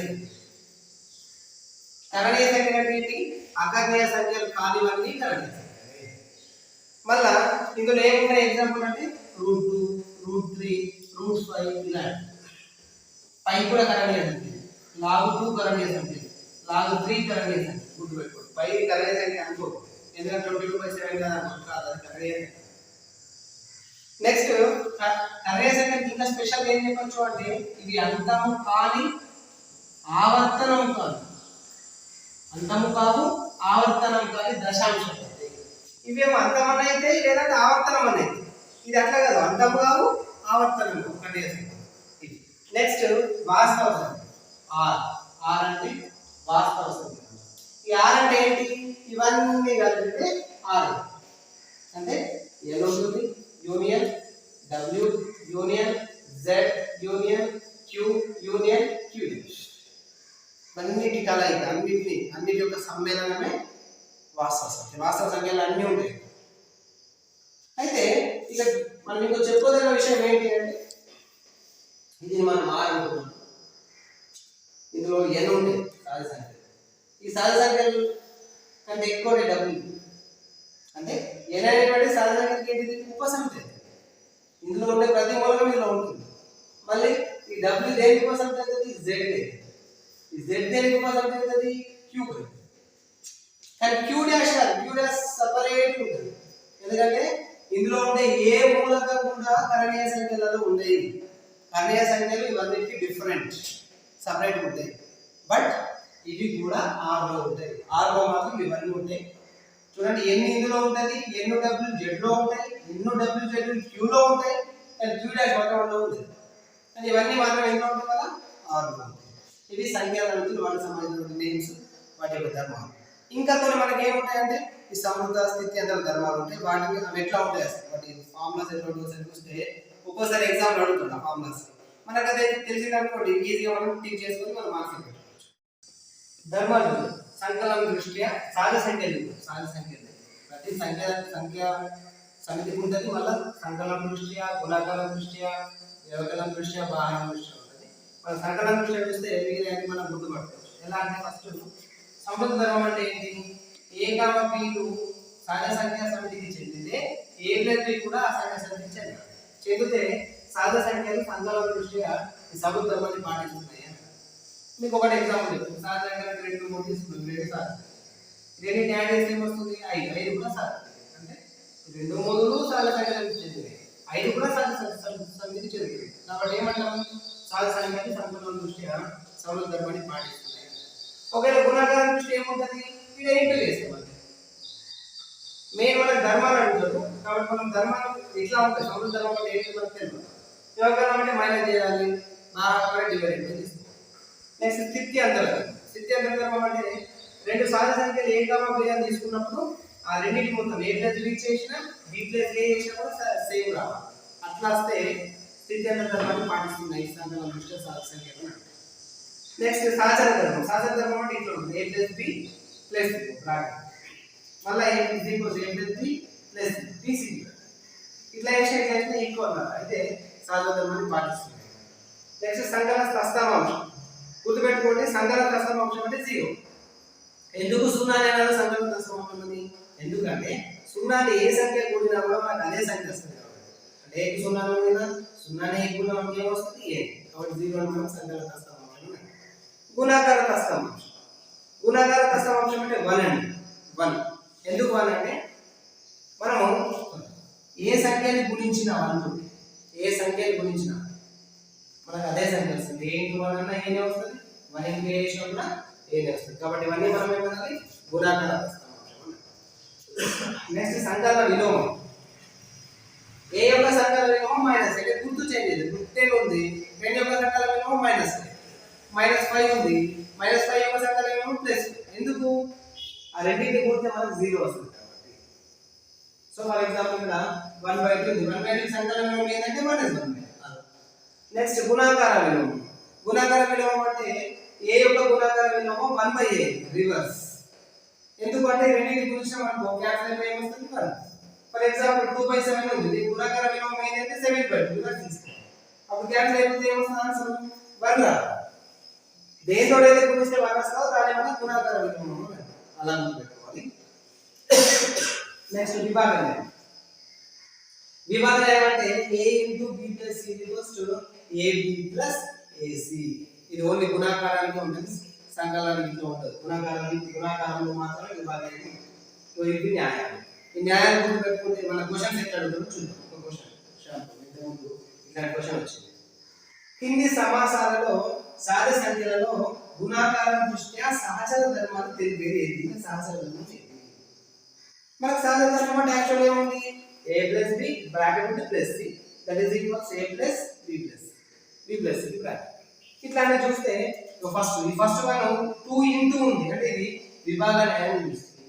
సంఖ్య అంటే ఏంటి? అకరణీయ సంఖ్యలు కానివన్నీ కరణీయ సంఖ్యలే. మళ్ళా ఇందులో ఏమున్నాయి ఎగ్జాంపుల్ అంటే √2, √3, √5 ఇలాంటి. పై కూడా కరణీయ సంఖ్య, log2 కరణీయ సంఖ్య, log3 కరణీయ సంఖ్య. గుర్తుపెట్టుకోండి, పై కరణీయ సంఖ్య అనుకో, ఎందుకంటే 22/7 కదా కాదు, అది కరణీయ సంఖ్య. నెక్స్ట్ కరణీయ సంఖ్య ఇంకా స్పెషల్ ఏం చెప్పొచ్చు అంటే ఇవి అంతము కాని ఆవర్తనం కాదు. అంతము కాదు, ఆవర్తనం కాని దశాంశం. ఇవేమో అంతమని అయితే లేదంటే ఆవర్తనం అనేది. ఇది అట్లా కాదు, అంతము కాదు, ఆవర్తనం కరణీయ సంఖ్య. నెక్స్ట్ వాస్తవ సంఖ్య r అంటే వాస్తవ సంఖ్య. ఈ r అంటే ఏంటి? ఇవన్నీ కలిపితే r అంటే l ఉంటుంది, union w, union z, union q, union q. అన్నిటి కలయిక, అన్నిటి యొక్క సమ్మేళనమే వాస్తవ సంఖ్య. వాస్తవ సంఖ్యలు అన్నీ ఉంటాయి. అయితే ఇక మనం మీకు చెప్పుకోదగిన విషయం ఏంటి అంటే ఇది మనం r అనుకున్నాం. ఇందులో n ఉంటాయి సహజ సంఖ్యలు. ఈ సహజ సంఖ్యలు కంటే ఎక్కువ w అంటే n అనేటువంటి సహజ సంఖ్యకి ఏంటిది? ఉపసమితి. ఇందులో ఉండే ప్రతి మూలకం ఇందులో ఉంటుంది. మళ్ళీ ఈ w దేనికి ఉపసమితి అవుతుంది? z. ఈ z దేనికి ఉపసమితి అవుతుంది? q. కానీ q డాష్ కాదు, q డాష్ సెపరేట్ ఉంటుంది. ఎందుకంటే ఇందులో ఉండే ఏ మూలకం కూడా కరణీయ సంఖ్యలలో ఉండేవి. కరణీయ సంఖ్యలు ఇవన్నిటికీ డిఫరెంట్, సపరేట్ ఉంటాయి. బట్ ఇవి కూడా r లో ఉంటాయి. r లో మాత్రం ఇవన్నీ ఉంటాయి. చూడండి, ఎన్ని ఇందులో ఉంటుంది, ఎన్ని w z లో ఉంటాయి, ఎన్ని w z q లో ఉంటాయి, కానీ q డాష్ మాత్రం అందులో ఉంటుంది. కానీ ఇవన్నీ మాత్రం ఎందులో ఉంటాయి కదా, r లో ఉంటాయి. ఇవి సంఖ్యలు, వాటికి సంబంధించిన నేమ్స్, వాటి యొక్క ధర్మాలు. ఇంకా కొన్ని మనకి ఏముంటాయంటే ఈ సమృద్ధ స్థితి అంతర ధర్మాలు ఉంటాయి. వాటిని అవి ఎట్లా ఉంటాయి అసలు వాటి ఫార్ములాస్ ఎట్లా ఉంటాయి చూస్తే ఒక్కోసారి ఎగ్జామ్ అడుగుతుంది ఆ ఫార్ములాస్. మనకు అదే తెలిసిందనుకోండి ఈజీగా మనం టీచ్ చేసుకొని మనం మార్క్స్ పెట్టుకోవచ్చు. ధర్మాలు సంకలనం దృష్ట్యా సహజ సంఖ్యలు ప్రతి సంఖ్య సమితి ఉంటుంది, మళ్ళీ సంకలనం దృష్ట్యా, గుణకారం దృష్ట్యా, వ్యవకలనం దృష్ట్యా, బాహనం దృష్ట్యా ఉంటుంది. మన సంకలనం దృష్ట్యా చూస్తే మిగిలినవి మనం గుర్తుపట్టుకోవచ్చు. ఎలా అంటే ఫస్ట్ సమృద్ధ ధర్మం అంటే ఏంటి? ఏ కామ బీలు సహజ సంఖ్యా సమితికి చెందితే ఏ ప్లస్ బి కూడా ఆ సంఖ్యా సమితికి చెందితే సహజ సంఖ్యలు సంకలనం దృష్ట్యా ఈ సమృద్ధ ధర్మాన్ని పాటిస్తున్నాయి. మీకు ఒకటి ఎగ్జాంపుల్ చెప్తాను. సహజ సంఖ్యలకు 2 3 తీసుకున్నాం, 2 సహజ రెండింటిని యాడ్ చేస్తే ఏమొస్తుంది? 5 కూడా సహజ. అంటే 2 3 సహజ సంఖ్యలకు చెందినవి, 5 కూడా సహజ సమితికి చెందినవి. కాబట్టి ఏమంటాము? సహజ సంఖ్యలు సంకలనం దృష్ట్యా సమృద్ధ ధర్మాన్ని పాటిస్తున్నాయి. ఒకవేళ గుణాకారం దృష్ట్యా ఏముంటుంది? ఇది ఇంటూ చేస్తాం. అంటే మెయిన్ మన ధర్మాలు అడుగుతారు కాబట్టి మనం ధర్మాలు ఇట్లా ఉంటాయి. సమృద్ధ ధర్మం అంటే ఏంటి మనకు తెలియదు. వ్యవకలనం అంటే మైనస్ చేయాలి, నాలుగు డివైడ్ చేస్తాం. నెక్స్ట్ స్థితి అంతర్గతం అంటే 2 సహజ సంఖ్యలు ఏ కామా బి అని తీసుకున్నప్పుడు ఆ రెండింటి మొత్తం ఏ ప్లస్ బి చేసినా బి ప్లస్ ఏ చేసినా కూడా సేమ్ రావాలి. అట్లా వస్తే స్థితి అంతర్గతాన్ని పాటిస్తున్నాయి సంకలనం దృష్ట్యా సహజ సంఖ్యలు. నెక్స్ట్ సహచర ధర్మం అంటే ఇట్లా ఉంటుంది. ఏ ప్లస్ బి ప్లస్ బ్రాకెట్ మళ్ళీ ఏ ప్లస్ బి ప్లస్ బీసీ ఇట్లా చేసినా ఈక్వల్ అయితే సహజ ధర్మాన్ని పాటిస్తున్నాయి. నెక్స్ట్ సంకలన ప్రస్తావాంశం గుర్తుపెట్టుకోండి. సంకలన ప్రస్తావాంశం అంటే 0. ఎందుకు 0 అనేది సంకలన ప్రస్తావాంశం అని? ఎందుకంటే 0ని ఏ సంఖ్య కూడినా కూడా మనకు అదే సంఖ్య వస్తుంది కాబట్టి. అంటే ఏ 0 కూడినా 0ని ఏ కూడినా మనకి ఏమొస్తుంది? ఏ. కాబట్టి 0 అని మనం సంకలన ప్రస్తావాంశం. గుణాకార ప్రస్తావాంశం అంటే 1 అండి. 1 ఎందుకు 1 అంటే మనము ఏ సంఖ్యని గుణించినా మనకు అదే సంఖ్య వస్తుంది. ఏ ఇంటూ 1 అన్నా ఏనే వస్తుంది, 1 ఇంటూ ఏ చేసినా కూడా ఏనే వస్తుంది. కాబట్టి ఇవన్నీ మనం ఏమనాలి? గుణాకార ప్రస్తావాంశం. నెక్స్ట్ సంకలన విలోమం. ఏ యొక్క సంకలన విలోమం మైనస్ అంటే గుర్తు చేంజ్ అయింది. గుర్తే ఉంది. 10 యొక్క సంకలన విలోమం -5 ఉంది. -5 యొక్క సంకలన విలోమం ప్లస్. ఎందుకు? ఆ రెండింటిని కూడితే మనకు 0 వస్తుంది కాబట్టి. సో ఫర్ ఎగ్జాంపుల్ ఇక్కడ 1/2 ఉంది. 1/2 సంకలన విలోమం ఏంటంటే -1. నెక్స్ట్ గుణాకార విలోమం అంటే ఏ యొక్క గుణాకార విలోమం 1/a రివర్స్. ఎందుకంటే రెండింటిని గుణించడం అనుకో క్యాన్సిల్ ఏమొస్తుంది? 1. ఫర్ ఎగ్జాంపుల్ 2/7 ఉంది. దీని గుణాకార విలోమం ఏంటంటే 7/2 రివర్స్ తీసుకోండి. అప్పుడు క్యాన్సిల్ అయిపోతే ఏమొస్తుంది? ఆన్సర్ 1 రా. దేనితో ఏదైతే గుణిస్తే 1 వస్తుందో దాని మనం గుణాకార విలోమం అలా పెట్టుకోవాలి. నెక్స్ట్ విభాగ న్యాయం అంటే a * b + c = ab + ac. ఇది ఓన్లీ గుణాకారానికి ఉంటుంది, సంకలనానికి ఇట్లా ఉంటుంది. గుణాకారంలో మాత్రమే విభాగ న్యాయం. ఇది న్యాయాలు. ఈ న్యాయాలు గుర్తు పెట్టుకుంటే మన క్వశ్చన్స్ ఎట్లా అడుగుతారో చూద్దాం. ఒక క్వశ్చన్ ఇంతకుముందు ఇట్లాంటి క్వశ్చన్ వచ్చింది. కింది సమాసాలలో సహజ సంఖ్యలలో గుణాకారం దృష్ట్యా సహచర ధర్మాలు తెలిపేది ఏది? సహచర ధర్మం ఏంటి? మనకు సహజ ధర్మం అంటే యాక్చువల్ ఏముంది? a + b బ్రాకెట్ ఉంటే +c that is equals a + b + c bracket. ఇట్లానే చూస్తే ఫస్ట్ వన్ 2 ఇంటూ ఉంది అంటే ఇది విభాగ న్యాయం చూస్తుంది.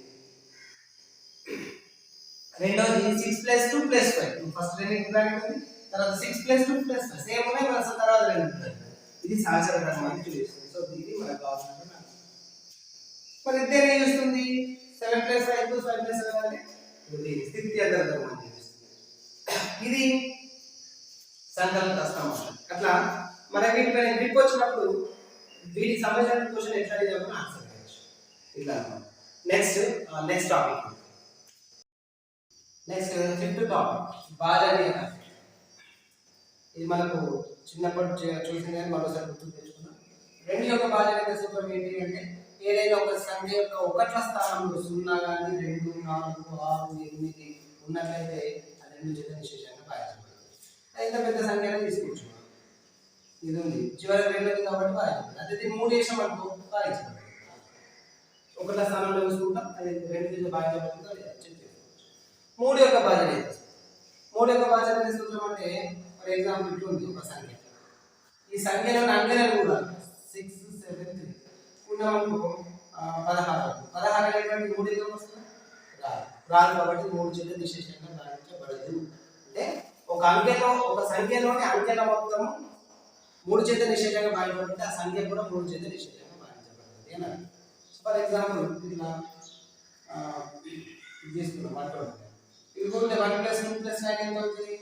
రెండోది 6 + 2 + 5. ఫస్ట్ రెండు బ్రాకెట్ ఉంది, తర్వాత 6 + 2 + 5 సేమ్ ఉన్నాయి, మన తర్వాత రెండు. ఇది సహచర ధర్మాన్ని చూపిస్తుంది. సో ఇది మనకు కావాల్సిన మరి ఇదేనే చూస్తుంది. 7 + 5 = 5 + 7 అంటే ఇది స్థితి అంతర్గతం. ఇది సంకలన ప్రస్తావాంశం. అట్లా మన వీటిపైన గ్రిప్ వచ్చినప్పుడు వీటికి సంబంధించిన క్వశ్చన్ ఎట్లా అడిగామో ఆన్సర్ చేయొచ్చు. ఇట్లా next topic. Next 5th topic భాజనీయ. ఇది మనకు చిన్నప్పటి చూసిన కానీ మరోసారి గుర్తు తెచ్చుకున్నాం. 2 యొక్క భాజనీయ సూత్రం ఏంటి అంటే ఏదైనా ఒక సంఖ్య యొక్క ఒకట్ల స్థానంలో 0 కానీ 2 4 6 8 ఉన్నట్లయితే అది 2 చేత నిశేషంగా భాగించబడుతుంది. ఇంత పెద్ద సంఖ్యను తీసుకోవచ్చు. ఇది ఉంది చివరికి 2 ఉంది కాబట్టి భాగించబడుతుంది. అదే 3 చేసాం అనుకో భాగించబడుతుంది. ఒకట్ల స్థానంలో చూసుకుంటాం, అది 2 చేత భాగించబడుతుందో లేదా చెక్ చేసుకోవచ్చు. 3 యొక్క భాజనీయ సూత్రం అంటే ఫర్ ఎగ్జాంపుల్ ఇట్లా ఉంది ఒక సంఖ్య. ఈ సంఖ్యలోని అంకెలను కూడా 6 7 3 ఉన్నామనుకో 16 అనేటువంటి 3 ఎందుకు వస్తుంది? రాదు కాబట్టి 3 చేత నిశేషంగా భాగించబడదు. అంటే ఒక సంఖ్యలోని అంకెల మొత్తం 3 చేత నిశేషంగా భాగించబడితే ఆ సంఖ్య కూడా 3 చేత నిశేషంగా భాగించబడుతుంది. ఫర్ ఎగ్జాంపుల్ ఇట్లా తీసుకున్నాం అట్లా ఇది కూడా 1 + 2 + 9 ఎంత అవుతుంది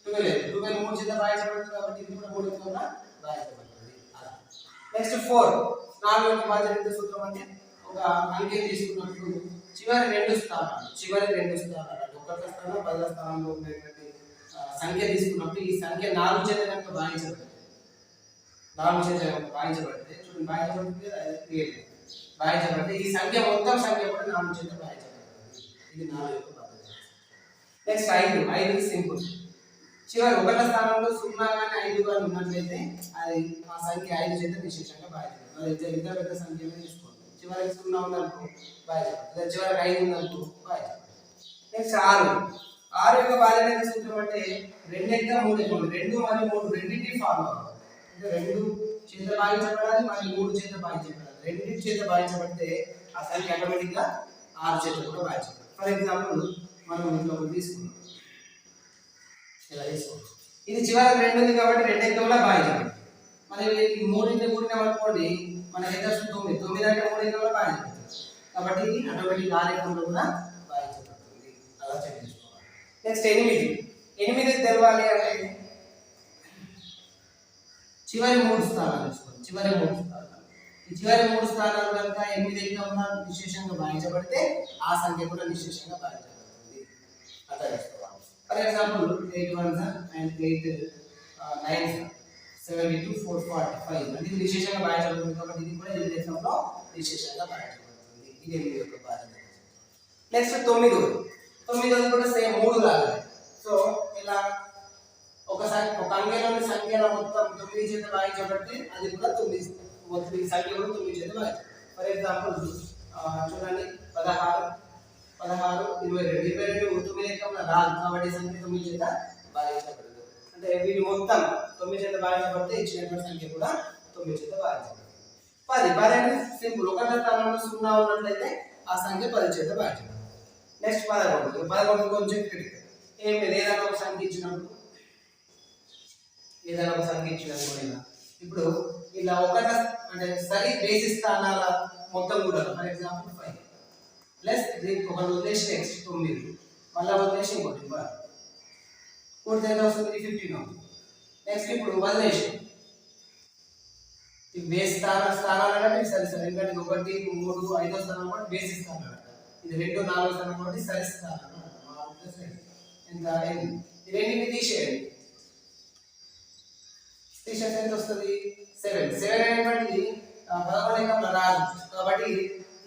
12 12 మూడు చేత భాగించబడుతుంది కాబట్టి ఇది కూడా మూడు చేత భాగించబడుతుంది అలా నెక్స్ట్ 4 4 యొక్క భాజన సూత్రం అంటే ఒక అంకె తీసుకున్నప్పుడు చివరి రెండు స్థానాలు అంటే ఒకటో స్థానం 10వ స్థానంలో ఉండేటువంటి సంఖ్య తీసుకున్నప్పుడు ఈ సంఖ్య 4 చేత కనుక భాగించబడుతుంది 4 చేత కనుక భాగించబడితే చూడండి భాగించబడితే అది క్లియర్ భాగించబడితే ఈ సంఖ్య మొత్తం సంఖ్య కూడా 4 చేత భాగించబడుతుంది ఇది 4 యొక్క పద్ధతి నెక్స్ట్ 5 సింపుల్ చివరి ఒకటో స్థానంలో 0 గాని 5 గాని ఉన్నట్లయితే అది ఆ సంఖ్య 5 చేత విశేషంగా భాగించబడుతుంది అది ఇంత పెద్ద సంఖ్యనే తీసుకోండి చివరికి 0 ఉందనుకో భాగించబడుతుంది చివరికి 5 ఉందనుకో భాగించబడుతుంది నెక్స్ట్ 6 యొక్క భాజన సూత్రం అంటే 2 ఇంకా 3 2 మరియు 3 రెండింటిని ఫాలో అవ్వాలి అంటే 2 చేత భాగించబడాలి మరియు 3 చేత భాగించబడాలి రెండింటి చేత భాగించబడితే ఆ సంఖ్య ఆటోమేటిక్ గా 6 చేత కూడా భాగించబడుతుంది ఫర్ ఎగ్జాంపుల్ మనం ఇంట్లో తీసుకున్నాం ఇలా తీసుకోవచ్చు ఇది చివరికి 2 ఉంది కాబట్టి 2 ఎక్కడలా భాగించబడుతుంది మరి ఈ 3 కూడినాం అనుకోండి మన ఎంత వస్తుంది 9 అంటే 3 ఎక్కడలా భాగించబడుతుంది కాబట్టి ఆటోమేటిక్ 6 ఎక్కడలో కూడా భాగించబడుతుంది అలా చెక్ చేసుకోవాలి నెక్స్ట్ 8 తెలవాలి అంటే చివరి 3 స్థానాలు తీసుకోండి ఈ చివరి 3 స్థానాలు కనుక 8 ఎక్కడలా విశేషంగా భాగించబడితే ఆ సంఖ్య కూడా విశేషంగా భాగించబడుతుంది అలా చేసుకోవాలి ఫర్ ఎగ్జాంపుల్ 8 1 and 8 9 72 445 అంటే ఇది విశేషంగా భాగించబడుతుంది కాబట్టి ఇది కూడా ఈ లెక్కలో విశేషంగా భాగించబడుతుంది ఇది 8 యొక్క భాజన నెక్స్ట్ 9 కూడా సేమ్ 3 లాగా సో ఇలా ఒక అంకెలోని సంఖ్యల మొత్తం 9 చేత భాగించబడితే అది కూడా 9 మొత్తం ఈ సంఖ్య కూడా 9 చేత భాగించబడుతుంది ఫర్ ఎగ్జాంపుల్ చూడండి 16 22 9 ఎక్కడలా రాదు కాబట్టి సంఖ్య 9 చేత భాగించబడదు అంటే వీటి మొత్తం 9 చేత భాగించబడితే ఇచ్చినటువంటి సంఖ్య కూడా 9 చేత భాగించబడుతుంది 10 అంటే సింపుల్ ఒకటో స్థానంలో 0 ఉన్నట్లయితే ఆ సంఖ్య 10 చేత భాగించబడుతుంది నెక్స్ట్ 11 కొంచెం క్రిటికల్ ఏం లేదు ఏదైనా ఒక సంఖ్య ఇచ్చినప్పుడు ఇప్పుడు ఇలా ఒకట అంటే సరి బేసి స్థానాల మొత్తం కూడా ఫర్ ఎగ్జాంపుల్ 5 ప్లస్ దీనికి ఒక వదిలేసి నెక్స్ట్ 9 మళ్ళీ వదిలేసి ఇంకోటి కూడితే ఎంత వస్తుంది 15 నెక్స్ట్ ఇప్పుడు వదిలేసి ఈ బేస్ స్థానాలు అంటే సరి ఎందుకంటే 1 3 5వ స్థానం కూడా బేసి స్థానాలు ఇది 2 4వ స్థానం కూడా సరి స్థానాలు ఎంత ఈ రెండింటిని తీసేయండి ఎంత వస్తుంది 7 అనేటువంటిది 11 ఎక్కడలా రాదు కాబట్టి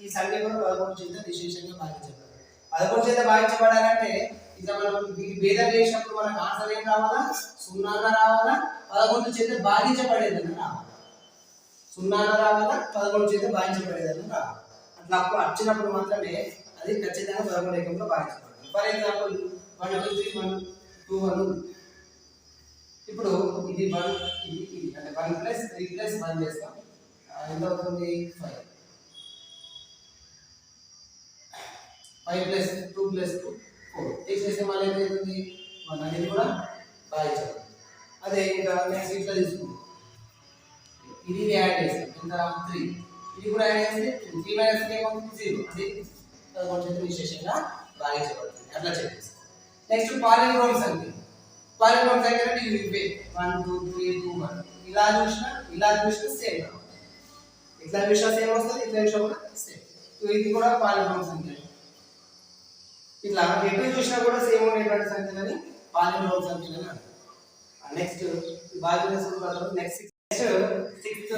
ఈ సంఖ్య కూడా 11 చేత విశేషంగా భాగించబడాలి 11 చేత భాగించబడాలంటే ఇక మనం వీటి భేదం చేసినప్పుడు మనకు ఆన్సర్ ఏం రావాలా 0 రావాలా 11 చేత భాగించబడేదని రావాలి 0 రావాలా 11 చేత భాగించబడేదని రావాలి అట్లా వచ్చినప్పుడు మాత్రమే అది ఖచ్చితంగా 11 ఏకంలో భాగించబడుతుంది ఫర్ ఎగ్జాంపుల్ 1 2 3 1 2 1 ఇప్పుడు ఇది 1 ఇది అంటే 1 + 3 + 1 చేస్తాం ఎంత అవుతుంది 5 + 2 + 2 4 చేస్తే మళ్ళీ ఎంత అవుతుంది 1 అనేది కూడా భాగించబడుతుంది అదే ఇంకా నెక్స్ట్ ఇట్లా తీసుకుంటాం ఇది యాడ్ చేస్తాం ఎంత 3 ఇది కూడా యాడ్ చేస్తే 3 - 3 ఏమవుతుంది 0 అది కొంచెం విశేషంగా భాగించబడుతుంది అట్లా చేస్తాం నెక్స్ట్ పాలినోమియల్ సంఖ్య అంటే ఇవే 1 2 3 2 1 ఇలా చూసినా సేమ్ ఇట్లా చూసినా సేమ్ వస్తుంది ఇట్లా చూసినా కూడా సేమ్ ఇది కూడా పాలినోమియల్ సంఖ్య ఇట్లా ఎటు చూసినా కూడా సేమ్ ఉండేటువంటి సంఖ్యలని పాలినోమియల్ సంఖ్యలని అంటారు నెక్స్ట్ భాజన సూత్రాలు నెక్స్ట్ 6th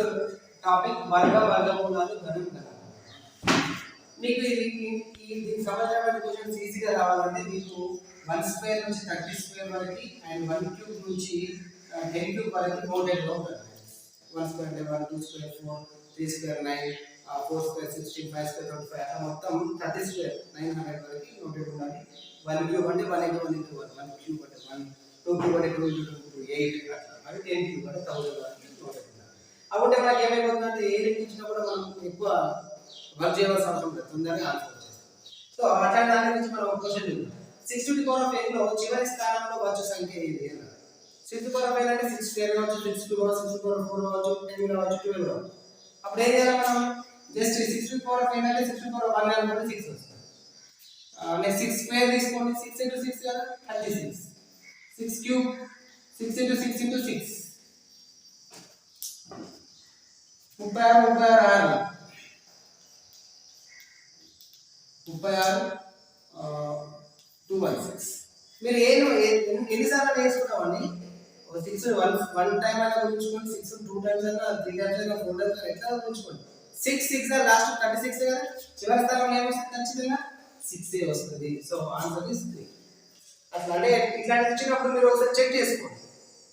టాపిక్ వర్గమూలాలు గణన మీకు దీనికి సంబంధించిన క్వశ్చన్స్ ఈజీగా రావాలంటే మీకు 1² నుంచి 30² వరకు అండ్ 1³ నుంచి 10³ వరకు నోటెడ్లో ఉంటుంది 1² అంటే 1 2² 4 3² 9 4² 16 5² 25 అట్లా మొత్తం 30² 900 వరకు నోటెడ్ ఉండాలి 1³ అంటే 1 × 1 × 1 1³ అంటే 1 2³ అంటే 2 × 2 8 అట్లా మరి 10³ అంటే 1000 వరకు నోటెడ్ ఉండాలి అప్పుడే మనకి ఏమైపోతుందంటే ఏ లెక్క ఇచ్చినా కూడా మనం ఎక్కువ వర్క్ చేయవలసిన అవసరం లేదు తొందరగా ఆన్సర్ వచ్చేస్తుంది సో అట్లాంటి దాని గురించి మనం ఒక క్వశ్చన్ చూద్దాం 6^n లో చివరి స్థానంలో వచ్చు సంఖ్య ఏది అన్నారు 6^n అంటే 6² కావచ్చు 6² కావచ్చు 6^4 కావచ్చు 10 కావచ్చు 12 కావచ్చు అప్పుడు ఏం చేయాలి మనం just 6 to the power of n అంటే 6 to the power of 1 అనుకోండి 6 వస్తుంది. నెక్స్ట్ 6 స్క్వేర్ తీసుకోండి 6 into 6 కదా 36. 6 క్యూబ్ 6 into 6 into 6 36 216. మీరు ఎన్నిసార్లు నేర్చుకుంటామండి? 6 వన్ టైం అయినా గుర్తుంచుకోండి, 6 2 టైమ్స్ అయినా 3 టైమ్స్ అయినా 4 టైమ్స్ అయినా ఎట్లా గుర్తుంచుకోండి. 6 లాస్ట్ 36 కదా, చివరి స్థానంలో ఏమొస్తుంది? ఖచ్చితంగా 6 వస్తుంది. So answer is 3. అట్లా అంటే ఇట్లాంటి ఇచ్చినప్పుడు మీరు ఒకసారి చెక్ చేసుకోండి.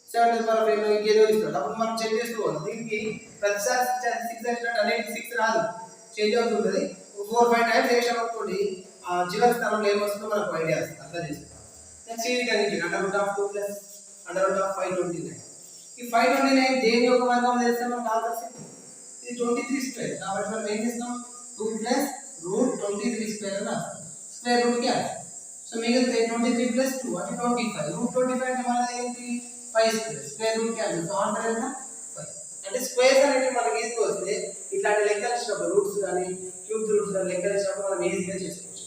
7 to the power of n ఇంకేదో ఇస్తాడు, అప్పుడు మనం చెక్ చేసుకోవాలి. దీనికి ప్రతిసారి 6 వచ్చినట్టు అనేది 6 రాదు, చేంజ్ అవుతుంటుంది. 4-5 టైమ్స్ చేసాం అనుకోండి, చివరి స్థానంలో ఏమొస్తుందో మనకు ఐడియా వస్తుంది. అట్లా చేసుకుంటాం. నెక్స్ట్ ఈ విధంగా √2 ప్లస్ √529. ఈ 529 దేని యొక్క వర్గం తెలిస్తే మనకు ఆన్సర్ ఇది 23 స్క్వేర్. కాబట్టి మనం ఏం చేస్తాం? 2 ప్లస్ √23 స్క్వేర్ అని రాస్తాం. స్క్వేర్ రూట్ కి ఆన్సర్. సో మిగిలితే 23 ప్లస్ 2 అంటే 25. √25 అంటే మనది ఏంటి? 5 స్క్వేర్. స్క్వేర్ రూట్ కి ఆన్సర్. సో ఆన్సర్ ఎంత? 5. అంటే స్క్వేర్స్ అనేది మనకి ఈజీగా వస్తే ఇట్లాంటి లెక్కలు ఇచ్చినప్పుడు రూట్స్ కానీ క్యూబ్ రూట్స్ కానీ లెక్కలు ఇచ్చినప్పుడు మనం ఈజీగా చేసుకోవచ్చు.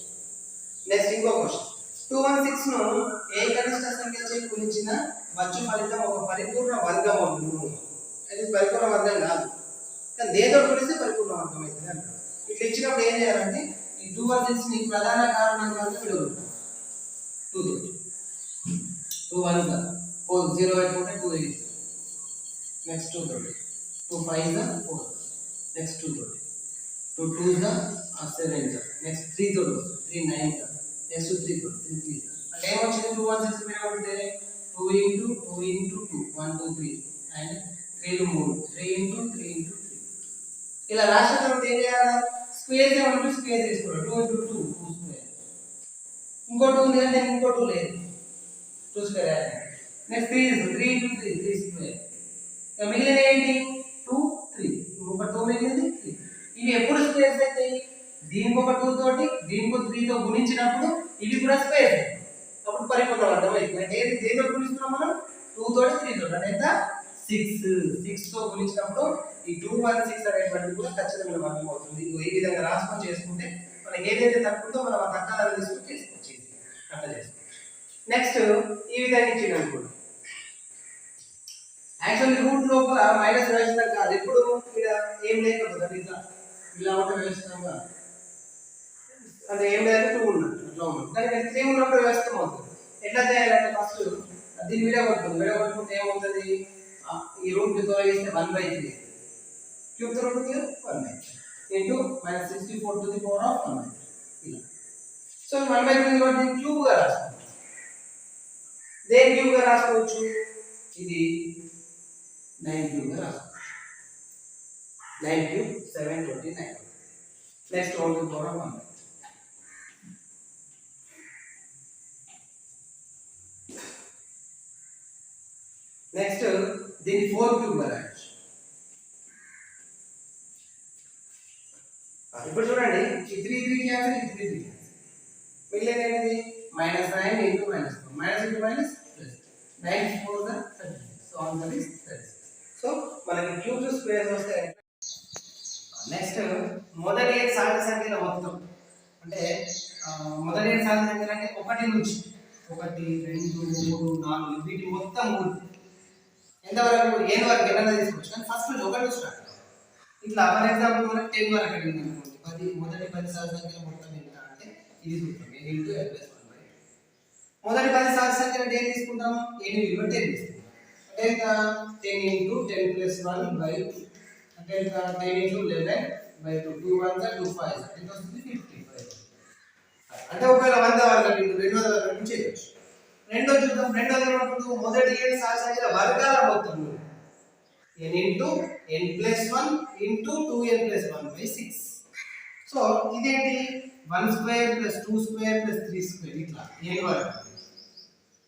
నెక్స్ట్ ఇంకో క్వశ్చన్. 216 ను ఏ కనిష్ట సంఖ్యచే గుణించిన వచ్చు ఫలితం ఒక పరిపూర్ణ వర్గం అవును. అది పరిపూర్ణ వర్గం కాదు, కానీ దేంతో గుణిస్తే పరిపూర్ణ వర్గం అవుతుంది అంటారు. ఇట్లా ఇచ్చినప్పుడు ఏం చేయాలంటే ఈ 216 ని ప్రధాన కారణంగా విడగొట్టాలి. 2 తోటి 2 1 4 0 8 2 8. నెక్స్ట్ 2 తోటి 2 5 4. నెక్స్ట్ 2 తోటి 2 2 7. నెక్స్ట్ 3 తోటి 3 9. నెక్స్ట్ 3 తోటి 3 3. అంటే ఏమొచ్చింది? 216 విడగొడితే 2 into 2 into 2 1 2 3 and 3 3 3 into 3 into 3. ఇలా రాసిన తర్వాత ఏం చేయాలి? స్క్వేర్ చేయమంటే స్క్వేర్ తీసుకోవాలి. 2 into 2 2 స్క్వేర్. ఇంకో 2 ఉంది అంటే ఇంకో 2 లేదు, 2 square yard. Next 3 into 3 3 square. ఇక మిగిలిన ఏంటి? 2 3. ఇంకొక 2 మిగిలింది 3. ఇవి ఎప్పుడు స్క్వేర్స్ అవుతాయి? దీనికి ఒక 2 తోటి దీనికి 3 తో గుణించినప్పుడు ఇవి కూడా స్క్వేర్. అప్పుడు పరిపూర్ణ వర్గం అవుతుంది. అంటే ఏది దేనితో గుణిస్తున్నాం మనం? 2 తోటి 3 తోటి. అంటే ఎంత? 6 తో గుణించినప్పుడు ఈ 216 అనేటువంటిది కూడా ఖచ్చితమైన వర్గం అవుతుంది. ఈ విధంగా రాసుకొని చేసుకుంటే మనం ఏదైతే తక్కువతో మనం ఆ తక్కువ తీసుకొని చేసుకోవచ్చు. అట్లా చేసుకోవచ్చు. నెక్స్ట్ ఈ విధంగా ఇచ్చింది అనుకోండి. యాక్చువల్లీ రూట్ లోపల మైనస్ వేస్తాం కాదు, ఎప్పుడు ఇక్కడ ఏం లేకపోతే ఇట్లా ఇలా ఒకటి వేస్తాం కాదు, అంటే ఏం లేదంటే 2 ఉన్నట్టు అట్లా ఉన్నట్టు. కానీ 3 ఉన్నప్పుడు వేస్తాం అవుతుంది. ఎట్లా చేయాలంటే ఫస్ట్ దీన్ని విడగొట్టుకుంటే ఏమవుతుంది? ఈ రూట్ తో వేస్తే 1/3 క్యూబ్ తో route 1/3 into -64 to the power of 1/3 ఇలా. సో 1/3 కాబట్టి క్యూబ్ గా రాసుకోవచ్చు. దేని క్యూబ్ గా రాసుకోవచ్చు? ఇది 9 క్యూబ్ గా రాసుకోవచ్చు. 9 cube 729. Next 1 to the power of 1/3. Next దీన్ని 4 క్యూబ్ గా రాయొచ్చు. ఇప్పుడు చూడండి, ఈ 3 3 క్యాన్సిల్, ఈ 3 3 క్యాన్సిల్. మిగిలిన ఏంటిది? -9 into -4 minus into minus plus 9 4 36. So answer is 36. So మనకి క్యూబ్స్ స్క్వేర్స్ వస్తాయి. నెక్స్ట్ మొదటి 7 సాధ్య సంఖ్యల మొత్తం అంటే మొదటి 7 సాధ్య సంఖ్యలు అంటే 1 నుంచి 1 2 3 4 వీటి మొత్తం కూడితే ఎంతవరకు? n వరకు ఎక్కడ తీసుకోవచ్చు, కానీ ఫస్ట్ నుంచి 1 నుంచి స్టార్ట్. ఇట్లా ఫర్ ఎగ్జాంపుల్ మనకి 10 వరకు అడిగింది అనుకోండి. మొదటి 10 సాధ్య సంఖ్యల మొత్తం ఎంత అంటే ఇది చూద్దాం, n into n plus 1/2. మొదటి 10 సాధ్య సంఖ్యలు ఏం తీసుకుంటాం? n విలువ 10 తీసుకుంటాం. అంటే ఇంకా 10 into 10 plus 1/2 అంటే ఇంకా 10 into 11/2 2 1 2 5 అంటే వస్తుంది 55. అంటే ఒకవేళ 100 వరకు 200 వరకు చేయొచ్చు. రెండో చూద్దాం. రెండోది ఏమంటుంది? మొదటి 7 సాధ్య సంఖ్యల వర్గాల మొత్తం n into n plus 1 into 2n plus 1/6. So ఇదేంటి? 1 square plus 2 square plus 3 square ఇట్లా n వరకు.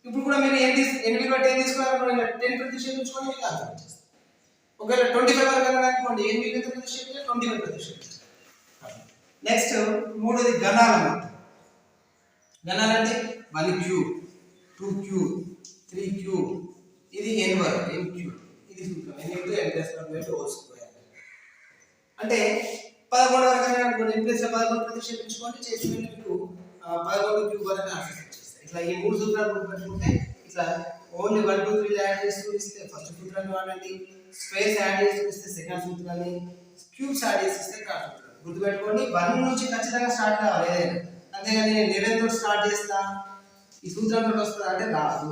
ఇప్పుడు కూడా మీరు n విలువ 10 తీసుకోవాలనుకోండి, 10 ప్రతిక్షేపించుకొని మీకు ఆన్సర్ వచ్చేస్తుంది. ఒకవేళ 25 వరకు అనుకోండి, n విలువ ప్రతిక్షేపిస్తే 25 ప్రతిక్షేపిస్తారు. నెక్స్ట్ మూడోది గణాల మొత్తం. గణాలు అంటే 1 క్యూబ్ 2 క్యూబ్ 3 క్యూబ్ ఇది n వరకు n క్యూబ్. ఇది చూద్దాం, n into n plus 1/2 whole square. అంటే 11 వరకు అనుకోండి n ప్లస్ 11 ప్రతిక్షేపించుకోండి చేసి మీకు 11 క్యూబ్ వరకు ఆన్సర్ వచ్చేస్తాయి. ఇట్లా ఈ మూడు సూత్రాలు గుర్తుపెట్టుకుంటే ఇట్లా ఓన్లీ 1 2 3 యాడ్ చేసి ఇస్తే ఫస్ట్ సూత్రాన్ని వాడండి, స్క్వేర్స్ యాడ్ చేసి ఇస్తే సెకండ్ సూత్రాన్ని, క్యూబ్స్ యాడ్ చేసి ఇస్తే థర్డ్ సూత్రాన్ని. గుర్తుపెట్టుకోండి 1 నుంచి ఖచ్చితంగా స్టార్ట్ కావాలి ఏదైనా. అంతేగాని నేను 11 తోటి స్టార్ట్ చేస్తా ఈ సూత్రంతో వస్తుందా అంటే రాదు.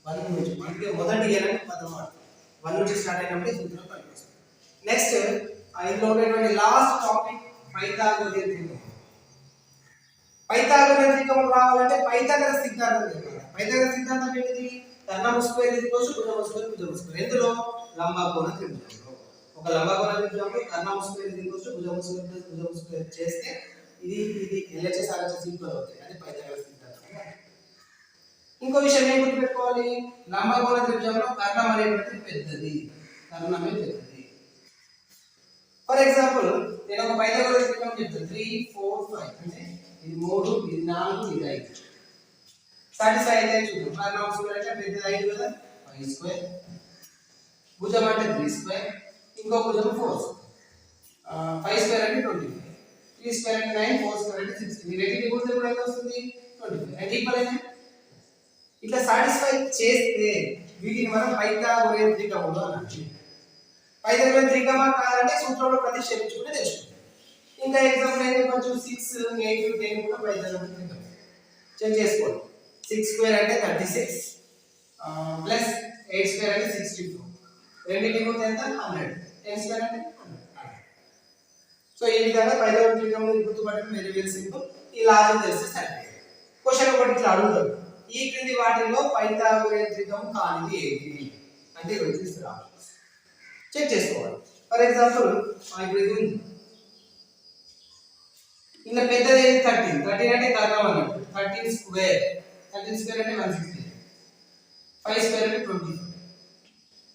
1 నుంచి మనకి మొదటి ఎలెమెంట్ పదం వాడతాం. 1 నుంచి స్టార్ట్ అయినప్పుడు ఈ సూత్రం పనికొస్తుంది. నెక్స్ట్ ఇందులో ఉన్నటువంటి last topic Pythagorean theorem. Pythagorean theorem రావాలంటే పైథాగరస్ సిద్ధాంతం తెలియాలి. పైథాగరస్ సిద్ధాంతం ఏంటిది? కర్ణము స్క్వేర్ ఈక్వల్స్ భుజము స్క్వేర్ భుజము స్క్వేర్. ఎందులో లంబకోణ త్రిభుజంలో ఒక లంబకోణ త్రిభుజంలో కర్ణము స్క్వేర్ ఈక్వల్స్ భుజము స్క్వేర్ ప్లస్ భుజము స్క్వేర్ చేస్తే ఇది LHS RHS ఈక్వల్ అవుతాయి. అది పైథాగరస్ సిద్ధాంతం. ఇంకో విషయం ఏం గుర్తుపెట్టుకోవాలి? లంబకోణ త్రిభుజంలో కర్ణం అనేటువంటిది పెద్దది, కర్ణమే పెద్దది. ఫర్ ఎగ్జాంపుల్ నేను ఒక పైథాగోరస్ త్రిభుజం చెప్తాను 3 4 5 అంటే ఇది 3 ఇది 4 ఇది 5 సాటిస్ఫై అయితే చూద్దాం. కర్ణం స్క్వేర్ అంటే పెద్దది 5 కదా 5 స్క్వేర్, భుజం అంటే 3 స్క్వేర్, ఇంకో భుజం 4 స్క్వేర్, 5 స్క్వేర్ అంటే 25, 3 స్క్వేర్ అంటే 9, 4 స్క్వేర్ అంటే 16. ఈ రెండింటి కూడితే కూడా ఎంత వస్తుంది? 25. అంటే ఈక్వల్ అయితే ఇట్లా సాటిస్ఫై చేస్తే వీటిని మనం పైథాగోరియన్ త్రికములు అన్నాం. పైథాగోరియన్ త్రికమా కాదంటే సూత్రంలో ప్రతిక్షేపించుకుంటే తెలుసుకుంటాం. ఇంకా ఎగ్జాంపుల్ అయితే కొంచెం 6 8 10 కూడా పైథాగోరియన్ త్రికం. చెక్ చేసుకోండి. 6 స్క్వేర్ అంటే 36 ప్లస్ 8 స్క్వేర్ అంటే 62. రెండింటి కూడితే ఎంత? 100. 10 స్క్వేర్ అంటే 100. సో ఈ విధంగా పైథాగోరియన్ త్రికములు గుర్తుపట్టడం వెరీ వెరీ సింపుల్. ఈ లాజిక్ తెలిస్తే సరిపోయింది. క్వశ్చన్ ఒకటి ఇట్లా అడుగుతాడు, ఈ క్రింది వాటిలో పైథాగోరియన్ త్రికం కానిది ఏది అంటే ఇక్కడ తీసుకురావాలి. చెక్ చేసుకోవాలి. ఫర్ ఎగ్జాంపుల్ ఇప్పుడు ఇది ఉంది, ఇలా పెద్దది 13. 13 అంటే కర్ణం అన్నట్టు. 13 స్క్వేర్ అంటే 160, 5 స్క్వేర్ అంటే 20,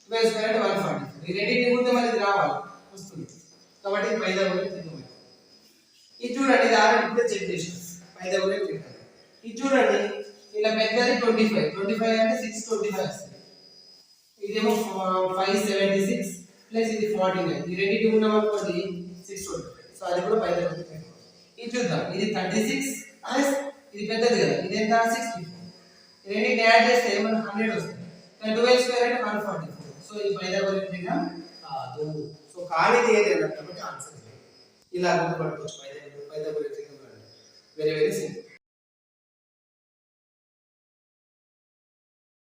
12 స్క్వేర్ అంటే 140. ఈ రెండింటిని కూడితే మళ్ళీ ఇది రావాలి వస్తుంది. కాబట్టి ఇది పైథాగోరియన్ త్రికం. ఇది చూడండి, ఇది ఆల్రెడీ ఇప్పుడే చెక్ చేసాం పైథాగోరియన్ త్రికం. ఇది చూడండి, ఇలా పెద్దది 25, 25 అంటే 625 వస్తుంది. ఇదేమో 576 ప్లస్ ఇది 49. ఈ రెండింటి ఉన్నాం అనుకోండి 625. సో అది కూడా పైథాగోరియన్ త్రికం. ఇది చూద్దాం, ఇది 36 ప్లస్ ఇది పెద్దది కదా, ఇది ఎంత 64. ఈ రెండింటిని యాడ్ చేస్తే మనకు 100 వస్తుంది. 12 స్క్వేర్ అంటే 144. సో ఇది పైథాగోరియన్ త్రికం కాదు. సో కానిది ఏది అన్నట్టు కాబట్టి ఆన్సర్ ఇలా గుర్తుపట్టుకోవచ్చు. పైథాగోరియన్ త్రికం వెరీ వెరీ సింపుల్.